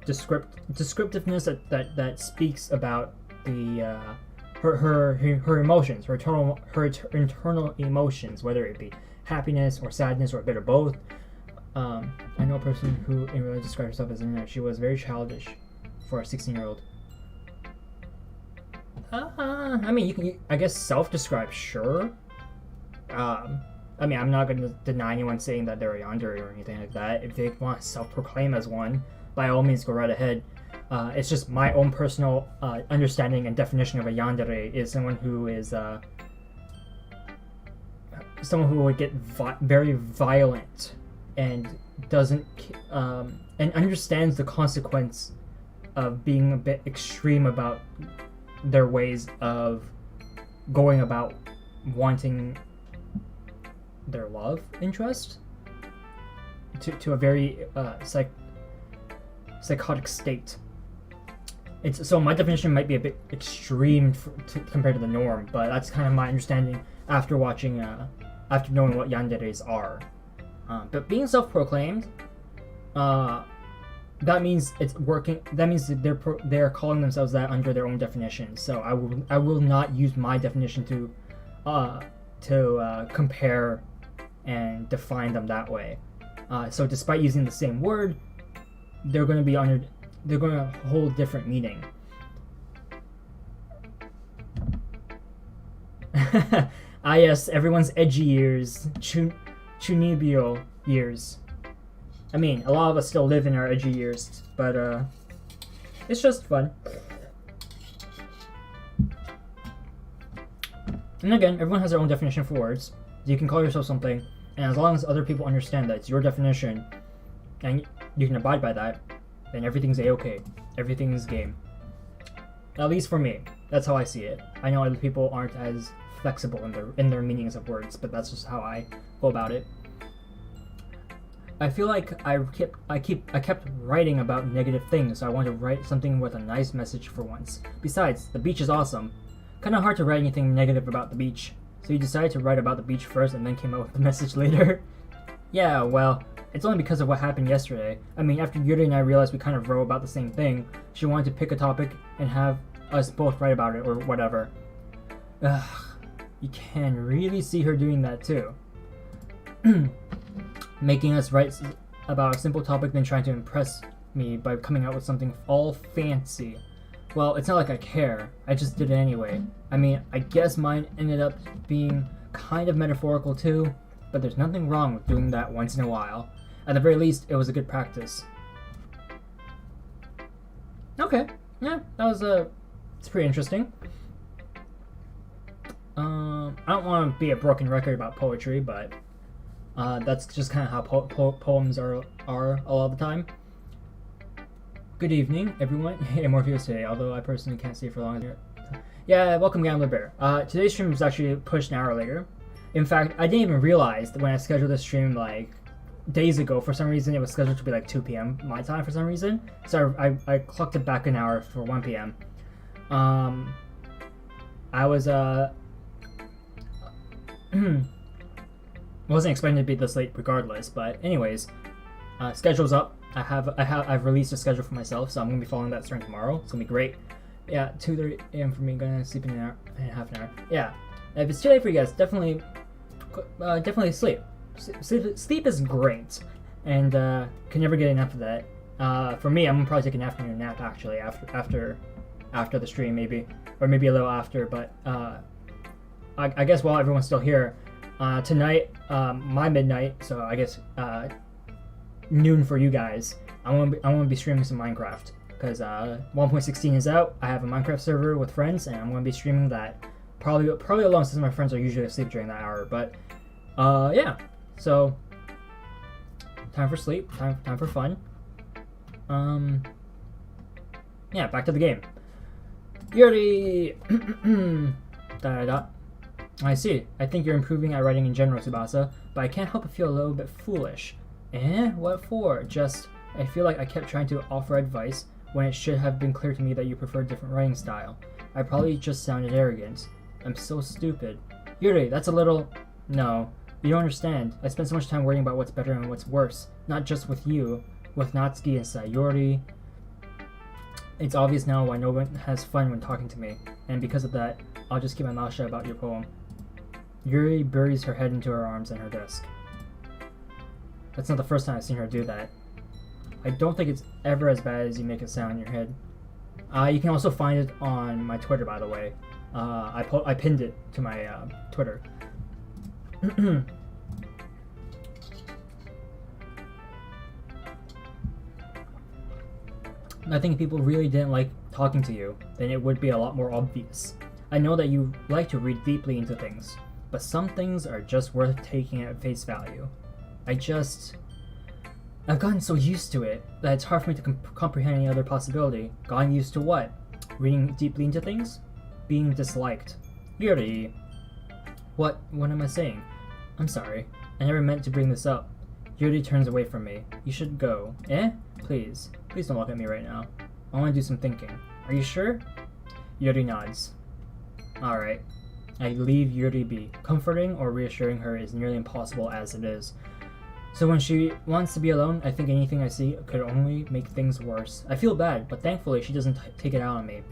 Speaker 1: descriptiveness that speaks about the her emotions, her internal emotions, whether it be happiness or sadness or a bit of both. I know a person who in real life described herself as internet. She was very childish for a 16-year-old. I mean, you can, I guess, self-describe, sure. I mean, I'm not going to deny anyone saying that they're a yandere or anything like that. If they want to self-proclaim as one, by all means, go right ahead. It's just my own personal understanding and definition of a yandere is someone who is someone who would get very violent and doesn't and understands the consequence of being a bit extreme about their ways of going about wanting their love interest to a very psychotic state. So my definition might be a bit extreme compared to the norm, but that's kind of my understanding after watching, after knowing what yanderes are. But being self-proclaimed, that means it's working. That means that they're calling themselves that under their own definition. So I will not use my definition to compare and define them that way. So despite using the same word, they're going to hold different meaning. Yes, everyone's edgy years, chunibyo years. I mean, a lot of us still live in our edgy years, but it's just fun. And again, everyone has their own definition for words. You can call yourself something, and as long as other people understand that it's your definition, and you can abide by that, then everything's a-okay. Everything's game. At least for me. That's how I see it. I know other people aren't as flexible in their meanings of words, but that's just how I go about it. I feel like I kept writing about negative things, so I wanted to write something with a nice message for once. Besides, the beach is awesome. Kinda hard to write anything negative about the beach, so you decided to write about the beach first and then came up with the message later. Yeah, well, it's only because of what happened yesterday. I mean, after Yuri and I realized we kind of wrote about the same thing, she wanted to pick a topic and have us both write about it or whatever. Ugh, you can really see her doing that too. Making us write about a simple topic, then trying to impress me by coming out with something all fancy. Well, it's not like I care. I just did it anyway. I mean, I guess mine ended up being kind of metaphorical too, but there's nothing wrong with doing that once in a while. At the very least, it was a good practice. Okay, yeah, that was it's pretty interesting. I don't want to be a broken record about poetry, but that's just kind of how poems are a lot of the time. Good evening, everyone. Hey, Morpheus today, although I personally can't stay for long. Yeah, welcome Gambler Bear. Today's stream was actually pushed an hour later. In fact, I didn't even realize that when I scheduled this stream like days ago. For some reason, it was scheduled to be like 2 p.m. my time for some reason. So I clocked it back an hour for 1 p.m. I was wasn't expecting to be this late regardless, but anyways, schedule's up. I've released a schedule for myself, so I'm gonna be following that starting tomorrow. It's gonna be great. Yeah, 2:30 a.m. for me. Gonna sleep in an hour and a half an hour. Yeah, if it's too late for you guys, definitely sleep. Sleep is great, and can never get enough of that. For me, I'm gonna probably take an afternoon nap actually after the stream maybe, or maybe a little after. But I guess while everyone's still here, tonight, my midnight, so I guess noon for you guys. I want to be streaming some Minecraft because 1.16 is out. I have a Minecraft server with friends, and I'm going to be streaming that probably alone since my friends are usually asleep during that hour. But yeah, so time for sleep, time for fun. Yeah, back to the game. Yuri. I see. I think you're improving at writing in general, Tsubasa, but I can't help but feel a little bit foolish. Eh? What for? Just, I feel like I kept trying to offer advice when it should have been clear to me that you prefer a different writing style. I probably just sounded arrogant. I'm so stupid. Yuri, that's a little... No, you don't understand. I spent so much time worrying about what's better and what's worse. Not just with you, with Natsuki and Sayori. It's obvious now why no one has fun when talking to me, and because of that, I'll just keep my mouth shut about your poem. Yuri buries her head into her arms and her desk. That's not the first time I've seen her do that. I don't think it's ever as bad as you make it sound in your head. You can also find it on my Twitter, by the way. I pinned it to my Twitter. I think if people really didn't like talking to you, then it would be a lot more obvious. I know that you like to read deeply into things, but some things are just worth taking at face value. I've gotten so used to it that it's hard for me to comprehend any other possibility. Gotten used to what? Reading deeply into things? Being disliked. Yuri. What am I saying? I'm sorry. I never meant to bring this up. Yuri turns away from me. You should go. Eh? Please. Please don't look at me right now. I want to do some thinking. Are you sure? Yuri nods. Alright. I leave Yuri be. Comforting or reassuring her is nearly impossible as it is. So when she wants to be alone, I think anything I see could only make things worse. I feel bad, but thankfully she doesn't take it out on me.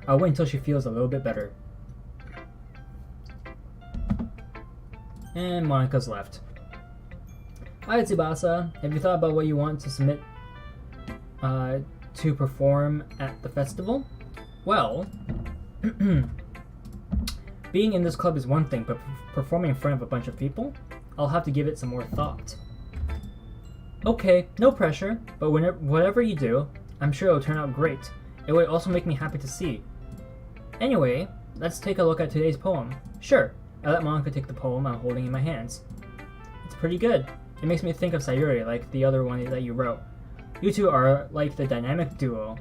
Speaker 1: I'll wait until she feels a little bit better. And Monika's left. Hi Tsubasa, have you thought about what you want to submit to perform at the festival? Well, being in this club is one thing, but performing in front of a bunch of people? I'll have to give it some more thought. Okay, no pressure, but whatever you do, I'm sure it'll turn out great. It would also make me happy to see. Anyway, let's take a look at today's poem. Sure, I let Monika take the poem I'm holding in my hands. It's pretty good. It makes me think of Sayuri, like the other one that you wrote. You two are like the dynamic duo.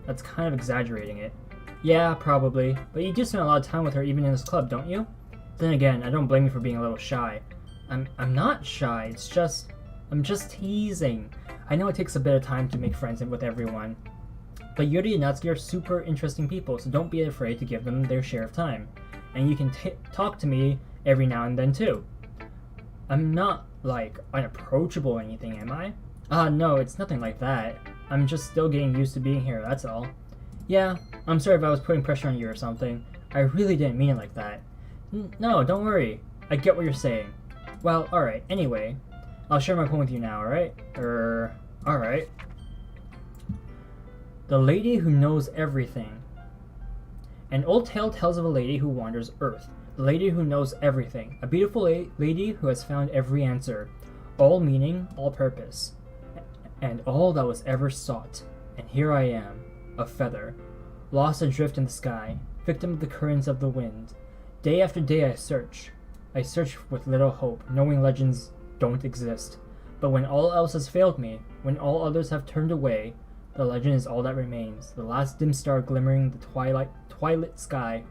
Speaker 1: That's kind of exaggerating it. Yeah, probably, but you do spend a lot of time with her even in this club, don't you? Then again, I don't blame you for being a little shy. I'm not shy, I'm just teasing. I know it takes a bit of time to make friends with everyone. But Yuri and Natsuki are super interesting people, so don't be afraid to give them their share of time. And you can talk to me every now and then too. I'm not, like, unapproachable or anything, am I? No, it's nothing like that. I'm just still getting used to being here, that's all. Yeah, I'm sorry if I was putting pressure on you or something. I really didn't mean it like that. No, don't worry. I get what you're saying. Well, alright, anyway. I'll share my poem with you now, alright? Alright. The Lady Who Knows Everything. An old tale tells of a lady who wanders Earth. The lady who knows everything. A beautiful lady who has found every answer. All meaning, all purpose. And all that was ever sought. And here I am, a feather. Lost adrift in the sky. Victim of the currents of the wind. Day after day I search. I search with little hope, knowing legends don't exist. But when all else has failed me, when all others have turned away, the legend is all that remains, the last dim star glimmering the twilight sky.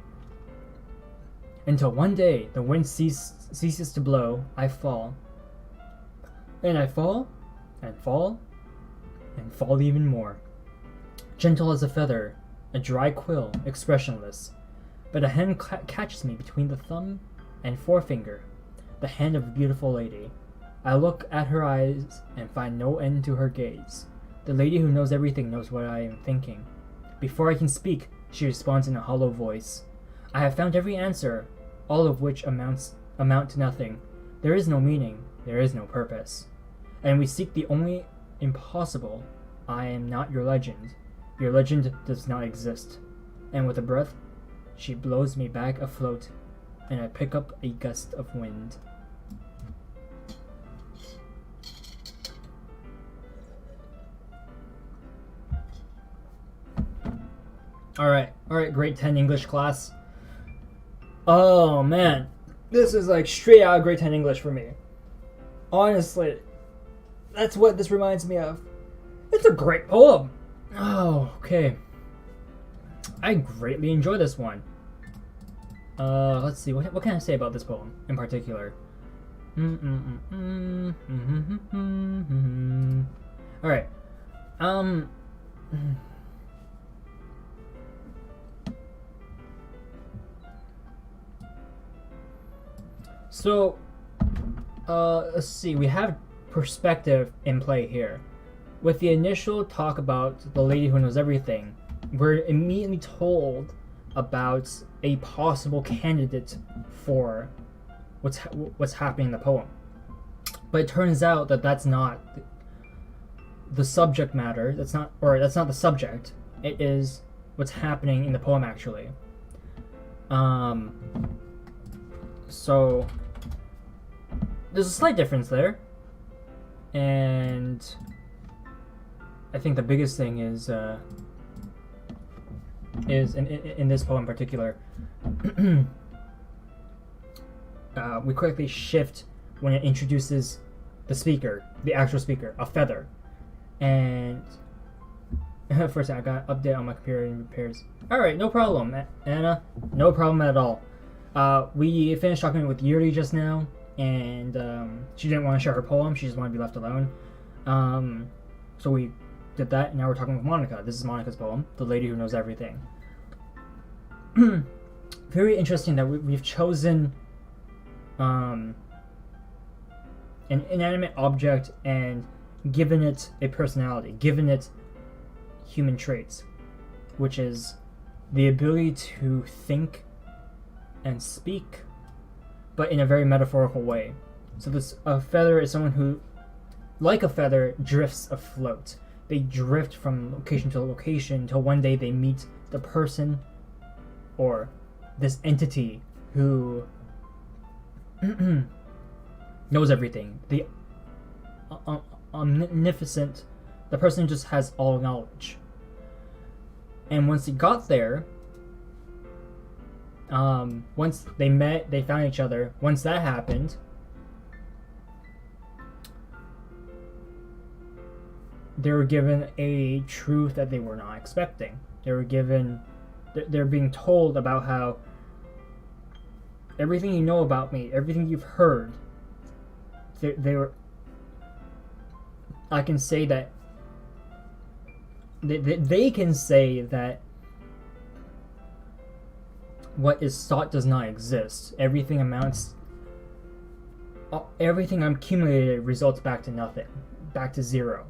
Speaker 1: until one day the wind ceases to blow. I fall. And I fall, and fall, and fall even more. Gentle as a feather, a dry quill, expressionless. But a hand catches me between the thumb and forefinger, the hand of a beautiful lady. I look at her eyes and find no end to her gaze. The lady who knows everything knows what I am thinking. Before I can speak, she responds in a hollow voice. I have found every answer, all of which amount to nothing. There is no meaning, there is no purpose. And we seek the only impossible. I am not your legend. Your legend does not exist. And with a breath, she blows me back afloat, and I pick up a gust of wind. Alright, grade 10 English class. Oh man, this is like straight out of grade 10 English for me. Honestly, that's what this reminds me of. It's a great poem. Oh, okay. I greatly enjoy this one. Let's see, what can I say about this poem in particular? Alright. So, let's see, we have perspective in play here. With the initial talk about the lady who knows everything, we're immediately told about a possible candidate for what's happening in the poem. But it turns out that that's not the subject matter. That's not the subject. It is what's happening in the poem actually. So there's a slight difference there, and I think the biggest thing is in this poem in particular, we quickly shift when it introduces the speaker, the actual speaker, a feather, and first I got an update on my computer and repairs. All right, no problem, Anna, no problem at all. We finished talking with Yuri just now, and she didn't want to share her poem. She just wanted to be left alone. So we did that, and now we're talking with Monica. This is Monica's poem, The Lady Who Knows Everything. Very interesting that we've chosen an inanimate object and given it a personality, given it human traits, which is the ability to think and speak, but in a very metaphorical way. So a feather is someone who, like a feather, drifts afloat. They drift from location to location until one day they meet the person or this entity who knows everything. The omnipotent, the person just has all knowledge. And once he got there, once they met, they found each other. Once that happened, they were given a truth that they were not expecting. They're being told about how everything you know about me, everything you've heard, I can say that they can say that what is sought does not exist. Everything accumulated results back to nothing, back to zero.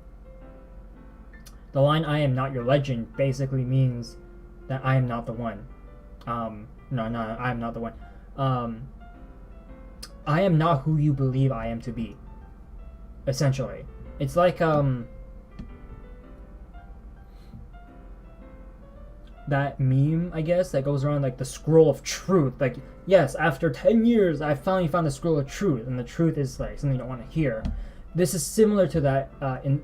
Speaker 1: The line "I am not your legend" basically means that I am not the one. I am not the one. I am not who you believe I am to be. Essentially, it's like that meme, I guess, that goes around like the scroll of truth. Like, yes, after 10 years, I finally found the scroll of truth, and the truth is like something you don't want to hear. This is similar to that.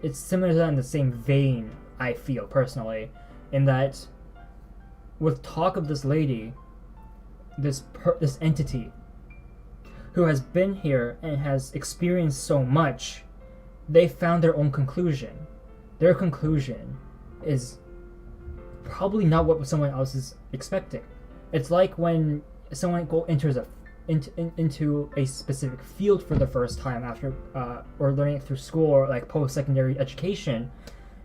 Speaker 1: It's similar to that in the same vein. I feel personally, in that with talk of this lady, this entity who has been here and has experienced so much, they found their own conclusion. Their conclusion is probably not what someone else is expecting. It's like when someone enters into a specific field for the first time after or learning it through school or like post-secondary education,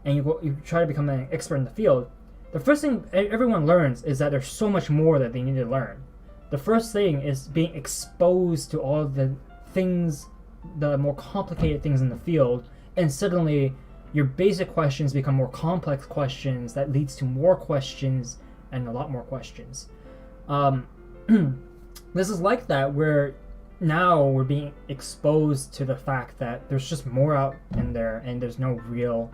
Speaker 1: and you try to become an expert in the field, the first thing everyone learns is that there's so much more that they need to learn. The first thing is being exposed to all the things, the more complicated things in the field, and suddenly your basic questions become more complex questions that leads to more questions and a lot more questions. This is like that, where now we're being exposed to the fact that there's just more out in there and there's no real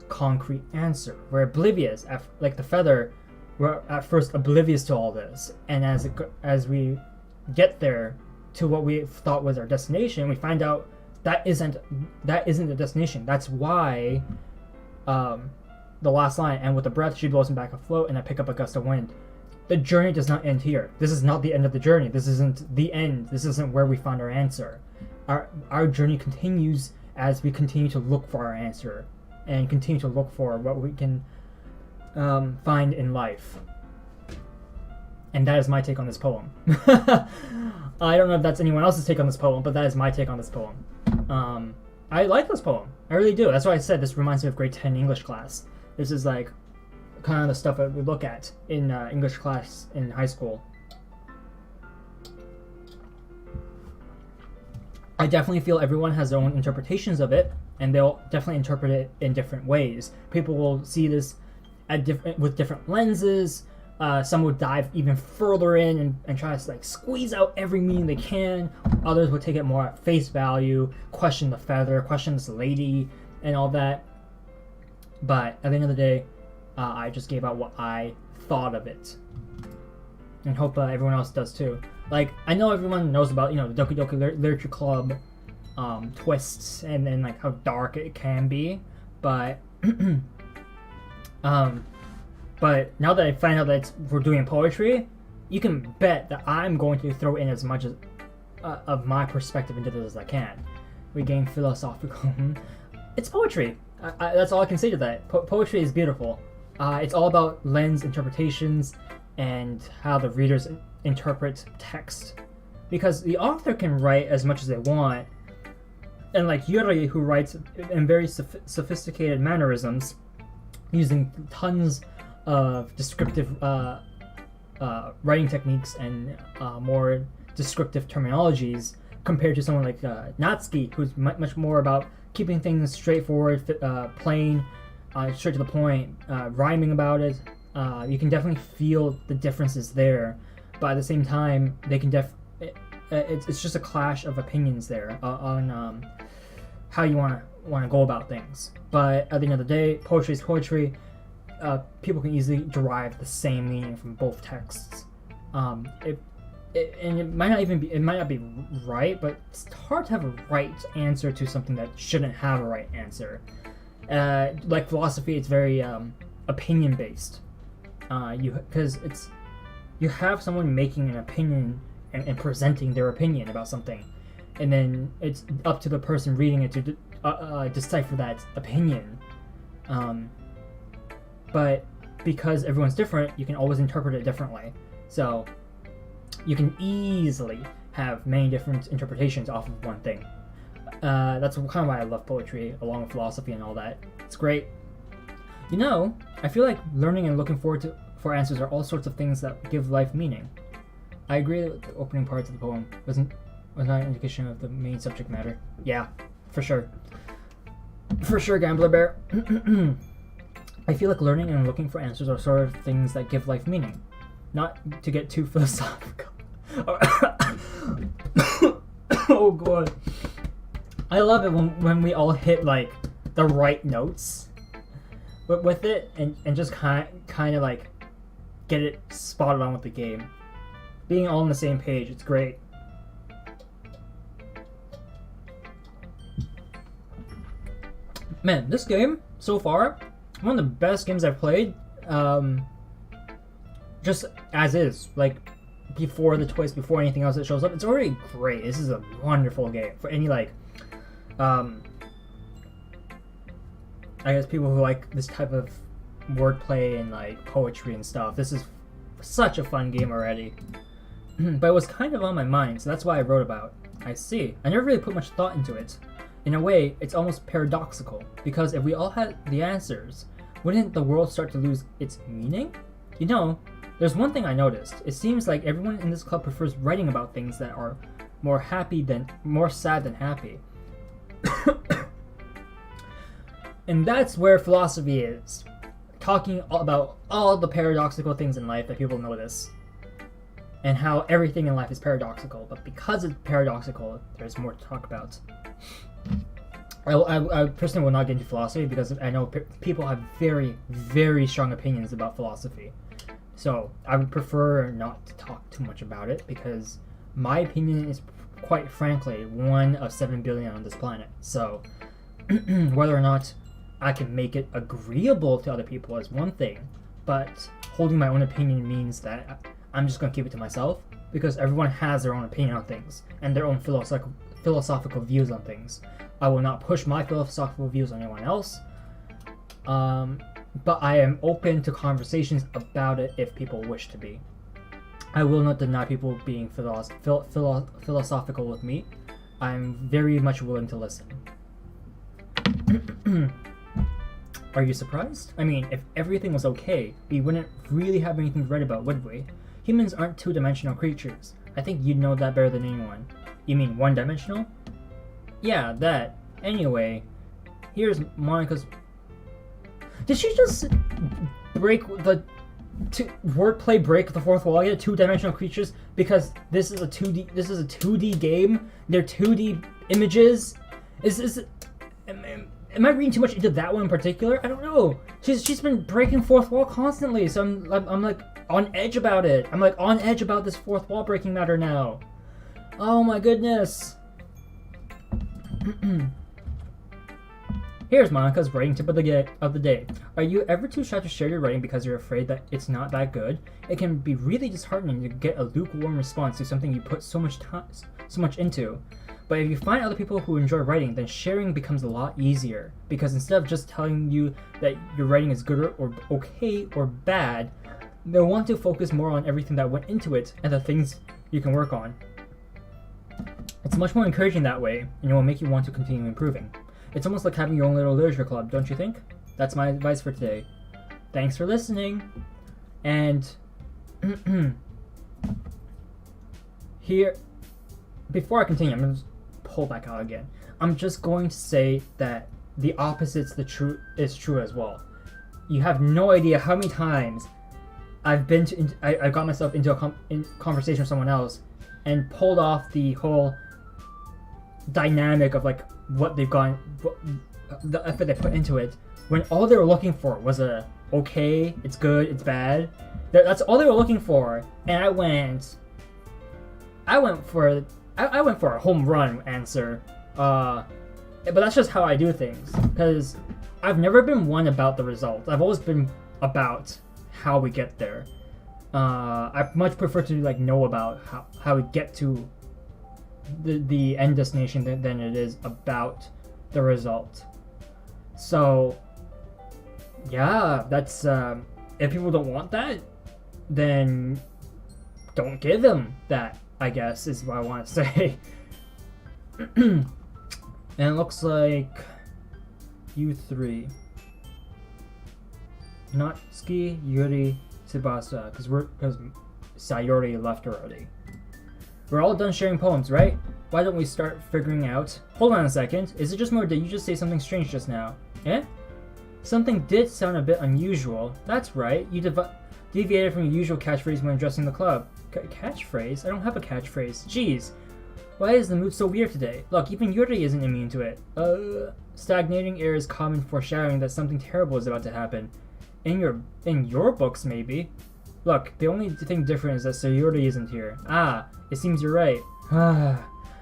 Speaker 1: concrete answer. We're oblivious, like the feather, we're at first oblivious to all this, and as we get there to what we thought was our destination, we find out that isn't the destination. That's why the last line, and with the breath she blows him back afloat and I pick up a gust of wind. The journey does not end here. This is not the end of the journey. This isn't the end. This isn't where we found our answer. Our journey continues as we continue to look for our answer and continue to look for what we can find in life. And that is my take on this poem. I don't know if that's anyone else's take on this poem, but that is my take on this poem. I like this poem. I really do. That's why I said this reminds me of grade 10 English class. This is like kind of the stuff that we look at in English class in high school. I definitely feel everyone has their own interpretations of it, and they'll definitely interpret it in different ways. People will see this with different lenses. Some would dive even further in and try to like squeeze out every meaning they can. Others would take it more at face value, question the feather, question this lady, and all that. But at the end of the day, I just gave out what I thought of it, and hope everyone else does too. Like, I know everyone knows about, the DokiDoki Literature Club twists and like how dark it can be, but but now that I find out that we're doing poetry, you can bet that I'm going to throw in as much as of my perspective into this as I can. We gain philosophical. It's poetry. That's all I can say to that. Poetry is beautiful. It's all about lens interpretations and how the readers interpret text. Because the author can write as much as they want, and like Yuri, who writes in very sophisticated mannerisms, using tons of descriptive writing techniques and more descriptive terminologies, compared to someone like Natsuki, who's much more about keeping things straightforward, plain, straight to the point, rhyming about it. You can definitely feel the differences there, but at the same time, they can it's just a clash of opinions there on how you want to go about things. But at the end of the day, poetry is poetry. People can easily derive the same meaning from both texts. It might not be right, but it's hard to have a right answer to something that shouldn't have a right answer. Like philosophy, it's very opinion based. Because you have someone making an opinion and presenting their opinion about something, and then it's up to the person reading it to decipher that opinion. But because everyone's different, you can always interpret it differently. So you can easily have many different interpretations off of one thing. That's kind of why I love poetry, along with philosophy and all that. It's great. I feel like learning and looking forward for answers are all sorts of things that give life meaning. I agree that the opening parts of the poem was not an indication of the main subject matter. Yeah, for sure. For sure, Gambler Bear. I feel like learning and looking for answers are sort of things that give life meaning. Not to get too philosophical. Oh god. I love it when we all hit like the right notes with it and just kind of like get it spotted on with the game. Being all on the same page, it's great. Man, this game so far, one of the best games I've played. Just as is, like before the twist, before anything else that shows up, it's already great. This is a wonderful game for any like I guess people who like this type of wordplay and like poetry and stuff. This is such a fun game already.
Speaker 2: but it was kind of on my mind, so that's why I wrote about. I see. I never really put much thought into it. In a way, it's almost paradoxical, because if we all had the answers, wouldn't the world start to lose its meaning? You know, there's one thing I noticed. It seems like everyone in this club prefers writing about things that are more sad than happy. And that's where philosophy is. Talking about all the paradoxical things in life that people notice. And how everything in life is paradoxical. But because it's paradoxical, there's more to talk about. I personally will not get into philosophy because I know people have very, very strong opinions about philosophy. So I would prefer not to talk too much about it because my opinion is, quite frankly, 1 of 7 billion on this planet. So whether or not I can make it agreeable to other people is one thing, but holding my own opinion means that I'm just going to keep it to myself because everyone has their own opinion on things and their own philosophical views on things. I will not push my philosophical views on anyone else, but I am open to conversations about it if people wish to be. I will not deny people being philosophical with me. I'm very much willing to listen. Are you surprised? I mean, if everything was okay, we wouldn't really have anything to write about, would we? Humans aren't two-dimensional creatures. I think you'd know that better than anyone. You mean one-dimensional? Yeah, that. Anyway, here's Monica's... Did she just break the... wordplay break the fourth wall again? Two-dimensional creatures? Because this is a 2D game? They're 2D images? Am I reading too much into that one in particular? I don't know. She's been breaking fourth wall constantly, so I'm like on edge about it. I'm like on edge about this fourth wall breaking matter now. Oh my goodness. Here's Monica's writing tip of the day. Are you ever too shy to share your writing because you're afraid that it's not that good? It can be really disheartening to get a lukewarm response to something you put so much into. But if you find other people who enjoy writing, then sharing becomes a lot easier. Because instead of just telling you that your writing is good or okay or bad, they'll want to focus more on everything that went into it and the things you can work on. It's much more encouraging that way, and it will make you want to continue improving. It's almost like having your own little literature club, don't you think? That's my advice for today. Thanks for listening. And here, before I continue, I'm going to pull back out again. I'm just going to say that the opposite's is true as well. You have no idea how many times I got myself into a conversation with someone else and pulled off the whole dynamic of like what they've gone, the effort they put into it, when all they were looking for was a okay, it's good, it's bad. That's all they were looking for, and I went for a home run answer. But that's just how I do things, because I've never been one about the results. I've always been about how we get there. I much prefer to like know about how we get to the end destination than it is about the result. So yeah, that's if people don't want that, then don't give them that, I guess, is what I want to say. And it looks like you three, Natsuki, Yuri, Tsubasa, because Sayori left already. We're all done sharing poems, right? Why don't we start figuring out... Hold on a second. Is it just more, did you just say something strange just now? Eh? Something did sound a bit unusual. That's right. You deviated from your usual catchphrase when addressing the club. Catchphrase? I don't have a catchphrase. Jeez. Why is the mood so weird today? Look, even Yuri isn't immune to it. Stagnating air is common foreshadowing that something terrible is about to happen. In your books, maybe. Look, the only thing different is that Sayori isn't here. Ah, it seems you're right.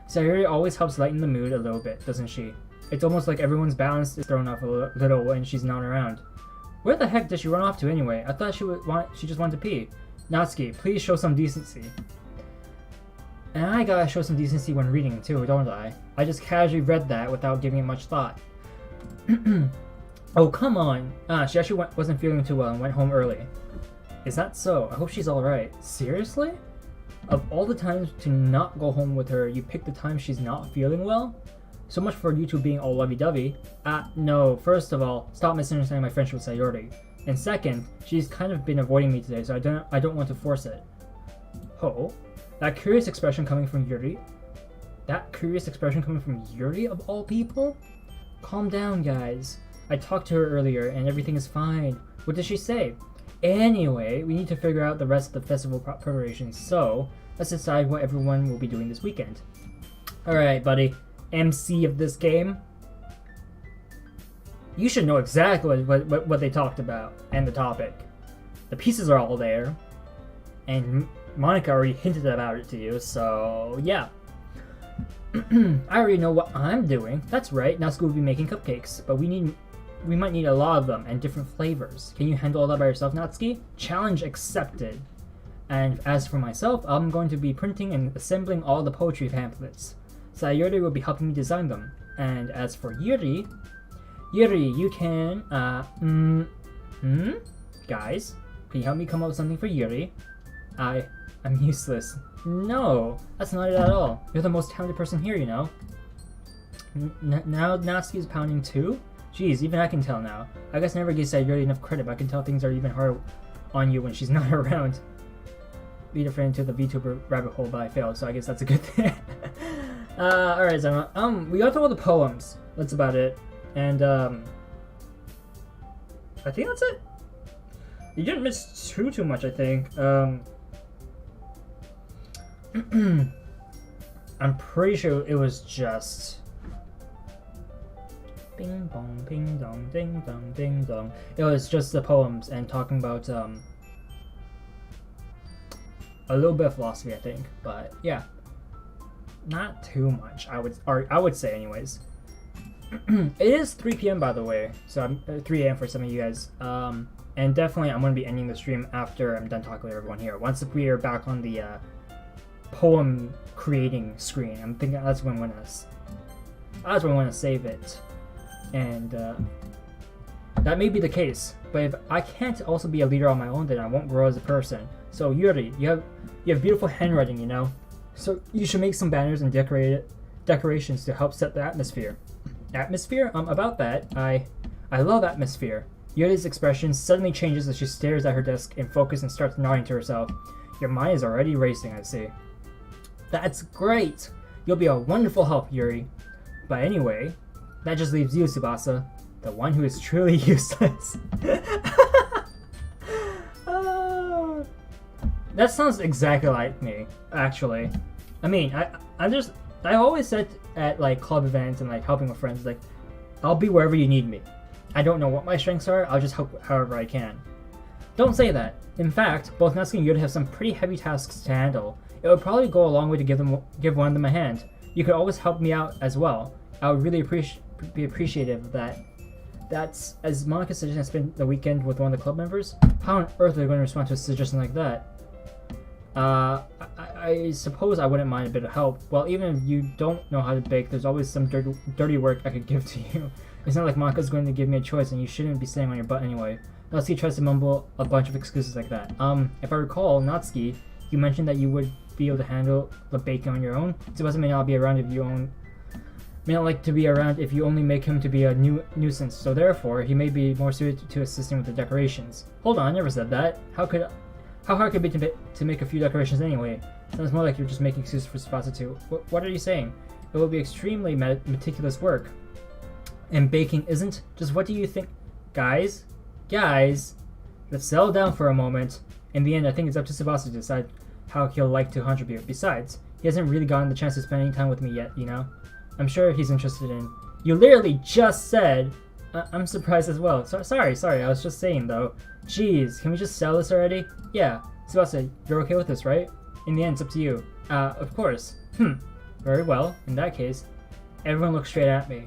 Speaker 2: Sayori always helps lighten the mood a little bit, doesn't she? It's almost like everyone's balance is thrown off a little when she's not around. Where the heck did she run off to anyway? I thought she just wanted to pee. Natsuki, please show some decency. And I gotta show some decency when reading too, don't I? I just casually read that without giving it much thought. Oh, come on. She actually wasn't feeling too well and went home early. Is that so? I hope she's alright. Seriously? Of all the times to not go home with her, you pick the time she's not feeling well? So much for you two being all lovey-dovey. No, first of all, stop misunderstanding my friendship with Sayori. And second, she's kind of been avoiding me today, so I don't want to force it. Oh, that curious expression coming from Yuri? That curious expression coming from Yuri of all people? Calm down, guys. I talked to her earlier and everything is fine. What did she say? Anyway, we need to figure out the rest of the festival preparations, so let's decide what everyone will be doing this weekend. Alright, buddy. MC of this game. You should know exactly what they talked about and the topic. The pieces are all there, and Monica already hinted about it to you, so yeah. I already know what I'm doing. That's right, Natsuko will be making cupcakes, but we might need a lot of them and different flavors. Can you handle all that by yourself, Natsuki? Challenge accepted. And as for myself, I'm going to be printing and assembling all the poetry pamphlets. Sayori will be helping me design them. And as for Yuri, you can, guys, can you help me come up with something for Yuri? I'm useless. No, that's not it at all. You're the most talented person here, you know. Now Natsuki's pounding too? Jeez, even I can tell now. I guess I never gave Sayori enough credit, but I can tell things are even harder on you when she's not around. Lead a friend to the VTuber rabbit hole, but I failed, so I guess that's a good thing. Alright, so, we got through all the poems. That's about it. And, I think that's it. You didn't miss too much, I think. I'm pretty sure it was just bing bong, ping dong, ding dong, ding dong. It was just the poems and talking about a little bit of philosophy, I think. But yeah, not too much. I would say, anyways. It is 3 p.m. by the way, so I'm 3 a.m. for some of you guys. And definitely I'm gonna be ending the stream after I'm done talking to everyone here. Once we are back on the poem creating screen, I'm thinking that's when I want to save it, and that may be the case. But if I can't also be a leader on my own, then I won't grow as a person. So Yuri, you have beautiful handwriting, you know. So you should make some banners and decorations to help set the atmosphere. Atmosphere? About that, I love atmosphere. Yuri's expression suddenly changes as she stares at her desk in focus and starts nodding to herself. Your mind is already racing, I see. That's great! You'll be a wonderful help, Yuri. But anyway, that just leaves you, Tsubasa, the one who is truly useless. That sounds exactly like me, actually. I mean, I always said at like club events and like helping with friends, like, I'll be wherever you need me. I don't know what my strengths are, I'll just help however I can. Don't say that. In fact, both Natsuki and Yuri have some pretty heavy tasks to handle. It would probably go a long way to give one of them a hand. You could always help me out as well. I would really be appreciative of that. That's, as Monica suggested, I spend the weekend with one of the club members. How on earth are they going to respond to a suggestion like that? I suppose I wouldn't mind a bit of help. Well, even if you don't know how to bake, there's always some dirty work I could give to you. It's not like Monica's going to give me a choice, and you shouldn't be sitting on your butt anyway. Natsuki tries to mumble a bunch of excuses like that. If I recall, Natsuki, you mentioned that you would be able to handle the baking on your own. Tsubasa may not be around if you may not like to be around if you only make him to be a nuisance, so therefore, he may be more suited to assisting with the decorations. Hold on, I never said that. How hard could it be to make a few decorations anyway? Sounds more like you're just making excuses for Tsubasa too. What are you saying? It will be extremely meticulous work. And baking isn't? Just what do you think? Guys, let's settle down for a moment. In the end, I think it's up to Tsubasa to decide how he'll like to contribute. Besides, he hasn't really gotten the chance to spend any time with me yet, you know? I'm sure he's interested in... You literally just said... I'm surprised as well. Sorry, I was just saying though. Jeez, can we just sell this already? Yeah, Tsubasa, you're okay with this, right? In the end, it's up to you. Of course. Very well. In that case, everyone look straight at me.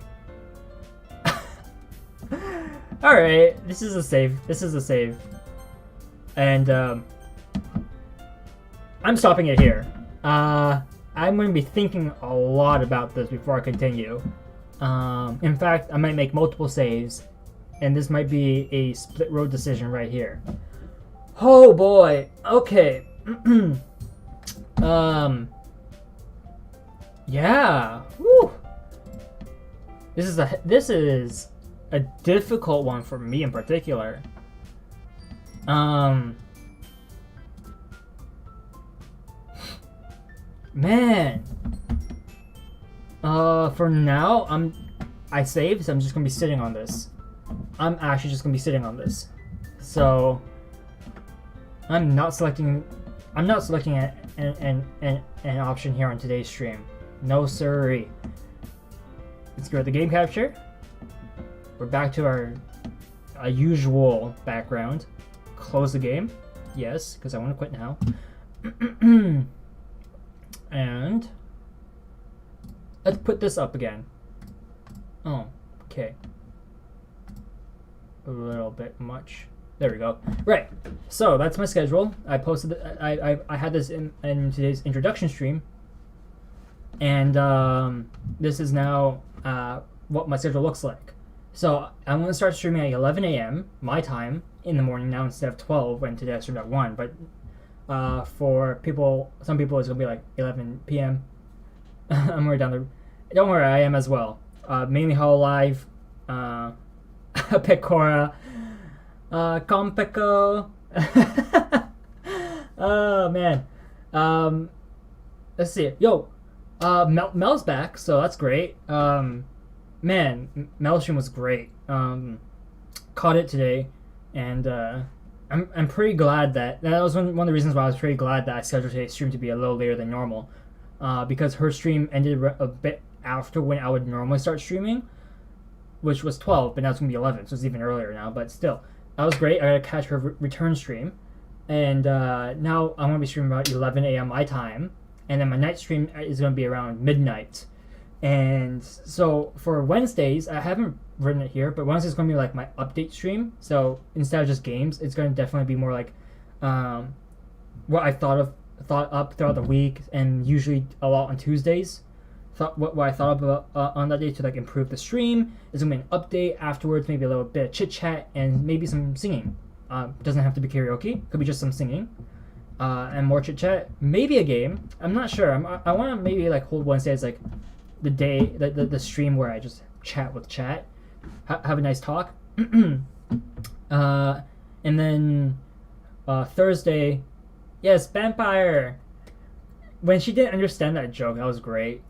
Speaker 2: Alright, this is a save. And, I'm stopping it here. I'm going to be thinking a lot about this before I continue. In fact, I might make multiple saves, and this might be a split road decision right here. Oh boy, okay. Yeah. Woo. This is a difficult one for me in particular. Man. For now, I saved, so I'm just gonna be sitting on this. I'm actually just gonna be sitting on this. So I'm not selecting an option here on today's stream. No sirree. Let's go to the game capture. We're back to our usual background. Close the game. Yes, because I want to quit now. And let's put this up again. Oh, okay. A little bit much. There we go. Right. So that's my schedule. I posted. I had this in today's introduction stream, and this is now what my schedule looks like. So I'm gonna start streaming at 11 a.m. my time in the morning now instead of 12 when today I streamed at 1. But for some people it's gonna be like 11 p.m. I'm already down there. Don't worry, I am as well. Mainly Hololive, Pecora, Compeco. Oh man. Let's see. Yo, Mel's back, so that's great. Man, Mel's stream was great. Caught it today, and I'm pretty glad that was one of the reasons why I was pretty glad that I scheduled today's stream to be a little later than normal, because her stream ended a bit after when I would normally start streaming, which was 12, but now it's gonna be 11, so it's even earlier now. But still, that was great. I gotta catch her return stream, and now I'm gonna be streaming about 11 a.m. my time, and then my night stream is gonna be around midnight. And so for Wednesdays, I haven't written it here, but Wednesday's is going to be like my update stream. So instead of just games, it's going to definitely be more like what I thought up throughout the week, and usually a lot on Tuesdays. What I thought about on that day to like improve the stream. There's going to be an update afterwards, maybe a little bit of chit chat, and maybe some singing. Doesn't have to be karaoke. Could be just some singing. And more chit chat. Maybe a game. I'm not sure. I want to maybe like hold Wednesday as like the day, the stream where I just chat with chat, have a nice talk. And then Thursday, yes, vampire. When she didn't understand that joke, that was great.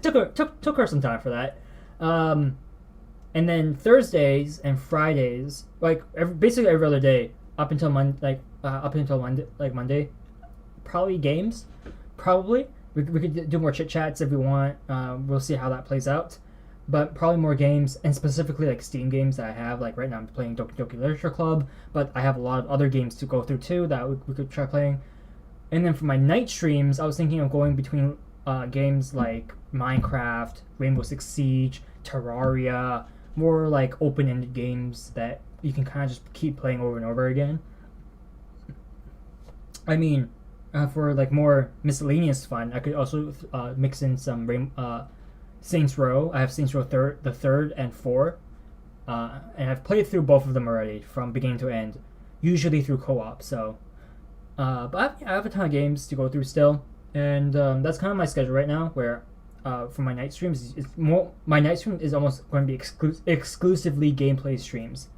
Speaker 2: took her some time for that. And then Thursdays and Fridays, like basically every other day up until Monday, Monday, probably games, probably. We could do more chit chats if we want. We'll see how that plays out, but probably more games, and specifically like Steam games that I have. Like right now, I'm playing DokiDoki Literature Club, but I have a lot of other games to go through too that we could try playing. And then for my night streams, I was thinking of going between games like Minecraft, Rainbow Six Siege, Terraria, more like open-ended games that you can kind of just keep playing over and over again. I mean, for like more miscellaneous fun, I could also mix in some Saints Row. I have Saints Row the third and 4, and I've played through both of them already from beginning to end, usually through co-op. So, but I have a ton of games to go through still, and that's kind of my schedule right now. Where for my night streams, my night stream is almost going to be exclusively gameplay streams.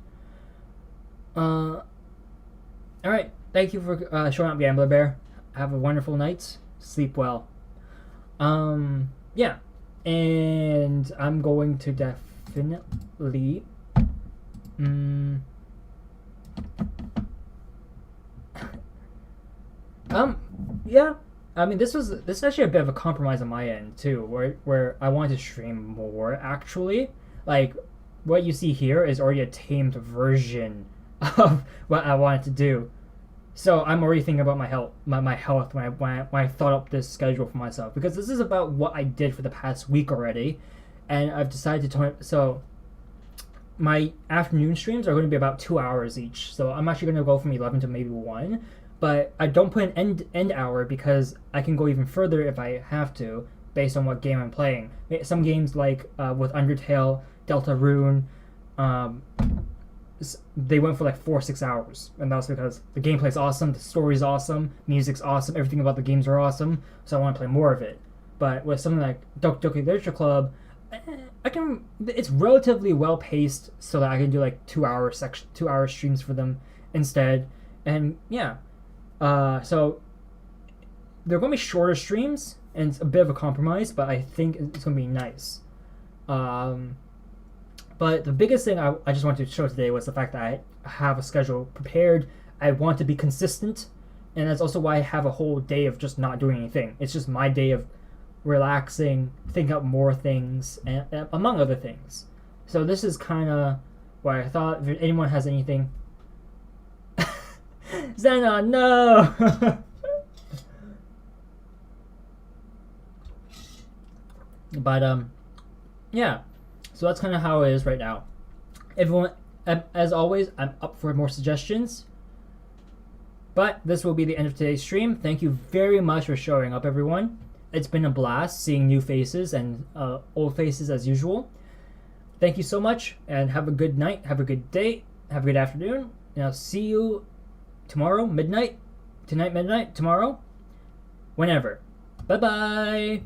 Speaker 2: All right, thank you for showing up, Gambler Bear. Have a wonderful night. Sleep well. Yeah. And I'm going to definitely yeah. I mean, this is actually a bit of a compromise on my end too, where I wanted to stream more actually. Like what you see here is already a tamed version of what I wanted to do. So I'm already thinking about my health when I thought up this schedule for myself, because this is about what I did for the past week already, and I've decided to so my afternoon streams are going to be about 2 hours each. So I'm actually going to go from 11 to maybe 1, but I don't put an end hour because I can go even further if I have to based on what game I'm playing. Some games like with Undertale, Deltarune, they went for like 4-6 hours, and that's because the gameplay's awesome, the story's awesome, music's awesome, everything about the games are awesome. So I want to play more of it. But with something like DokiDoki Literature Club, I can. It's relatively well paced, so that I can do like 2 hour streams for them instead. And yeah, so they're going to be shorter streams, and it's a bit of a compromise, but I think it's going to be nice. But the biggest thing I just wanted to show today was the fact that I have a schedule prepared. I want to be consistent, and that's also why I have a whole day of just not doing anything. It's just my day of relaxing, thinking up more things, and among other things. So this is kind of why I thought if anyone has anything. Xenon, no! But yeah. So that's kind of how it is right now. Everyone, as always, I'm up for more suggestions. But this will be the end of today's stream. Thank you very much for showing up, everyone. It's been a blast seeing new faces and old faces as usual. Thank you so much, and have a good night, have a good day, have a good afternoon, and I'll see you tomorrow, midnight, tonight, midnight, tomorrow, whenever. Bye-bye!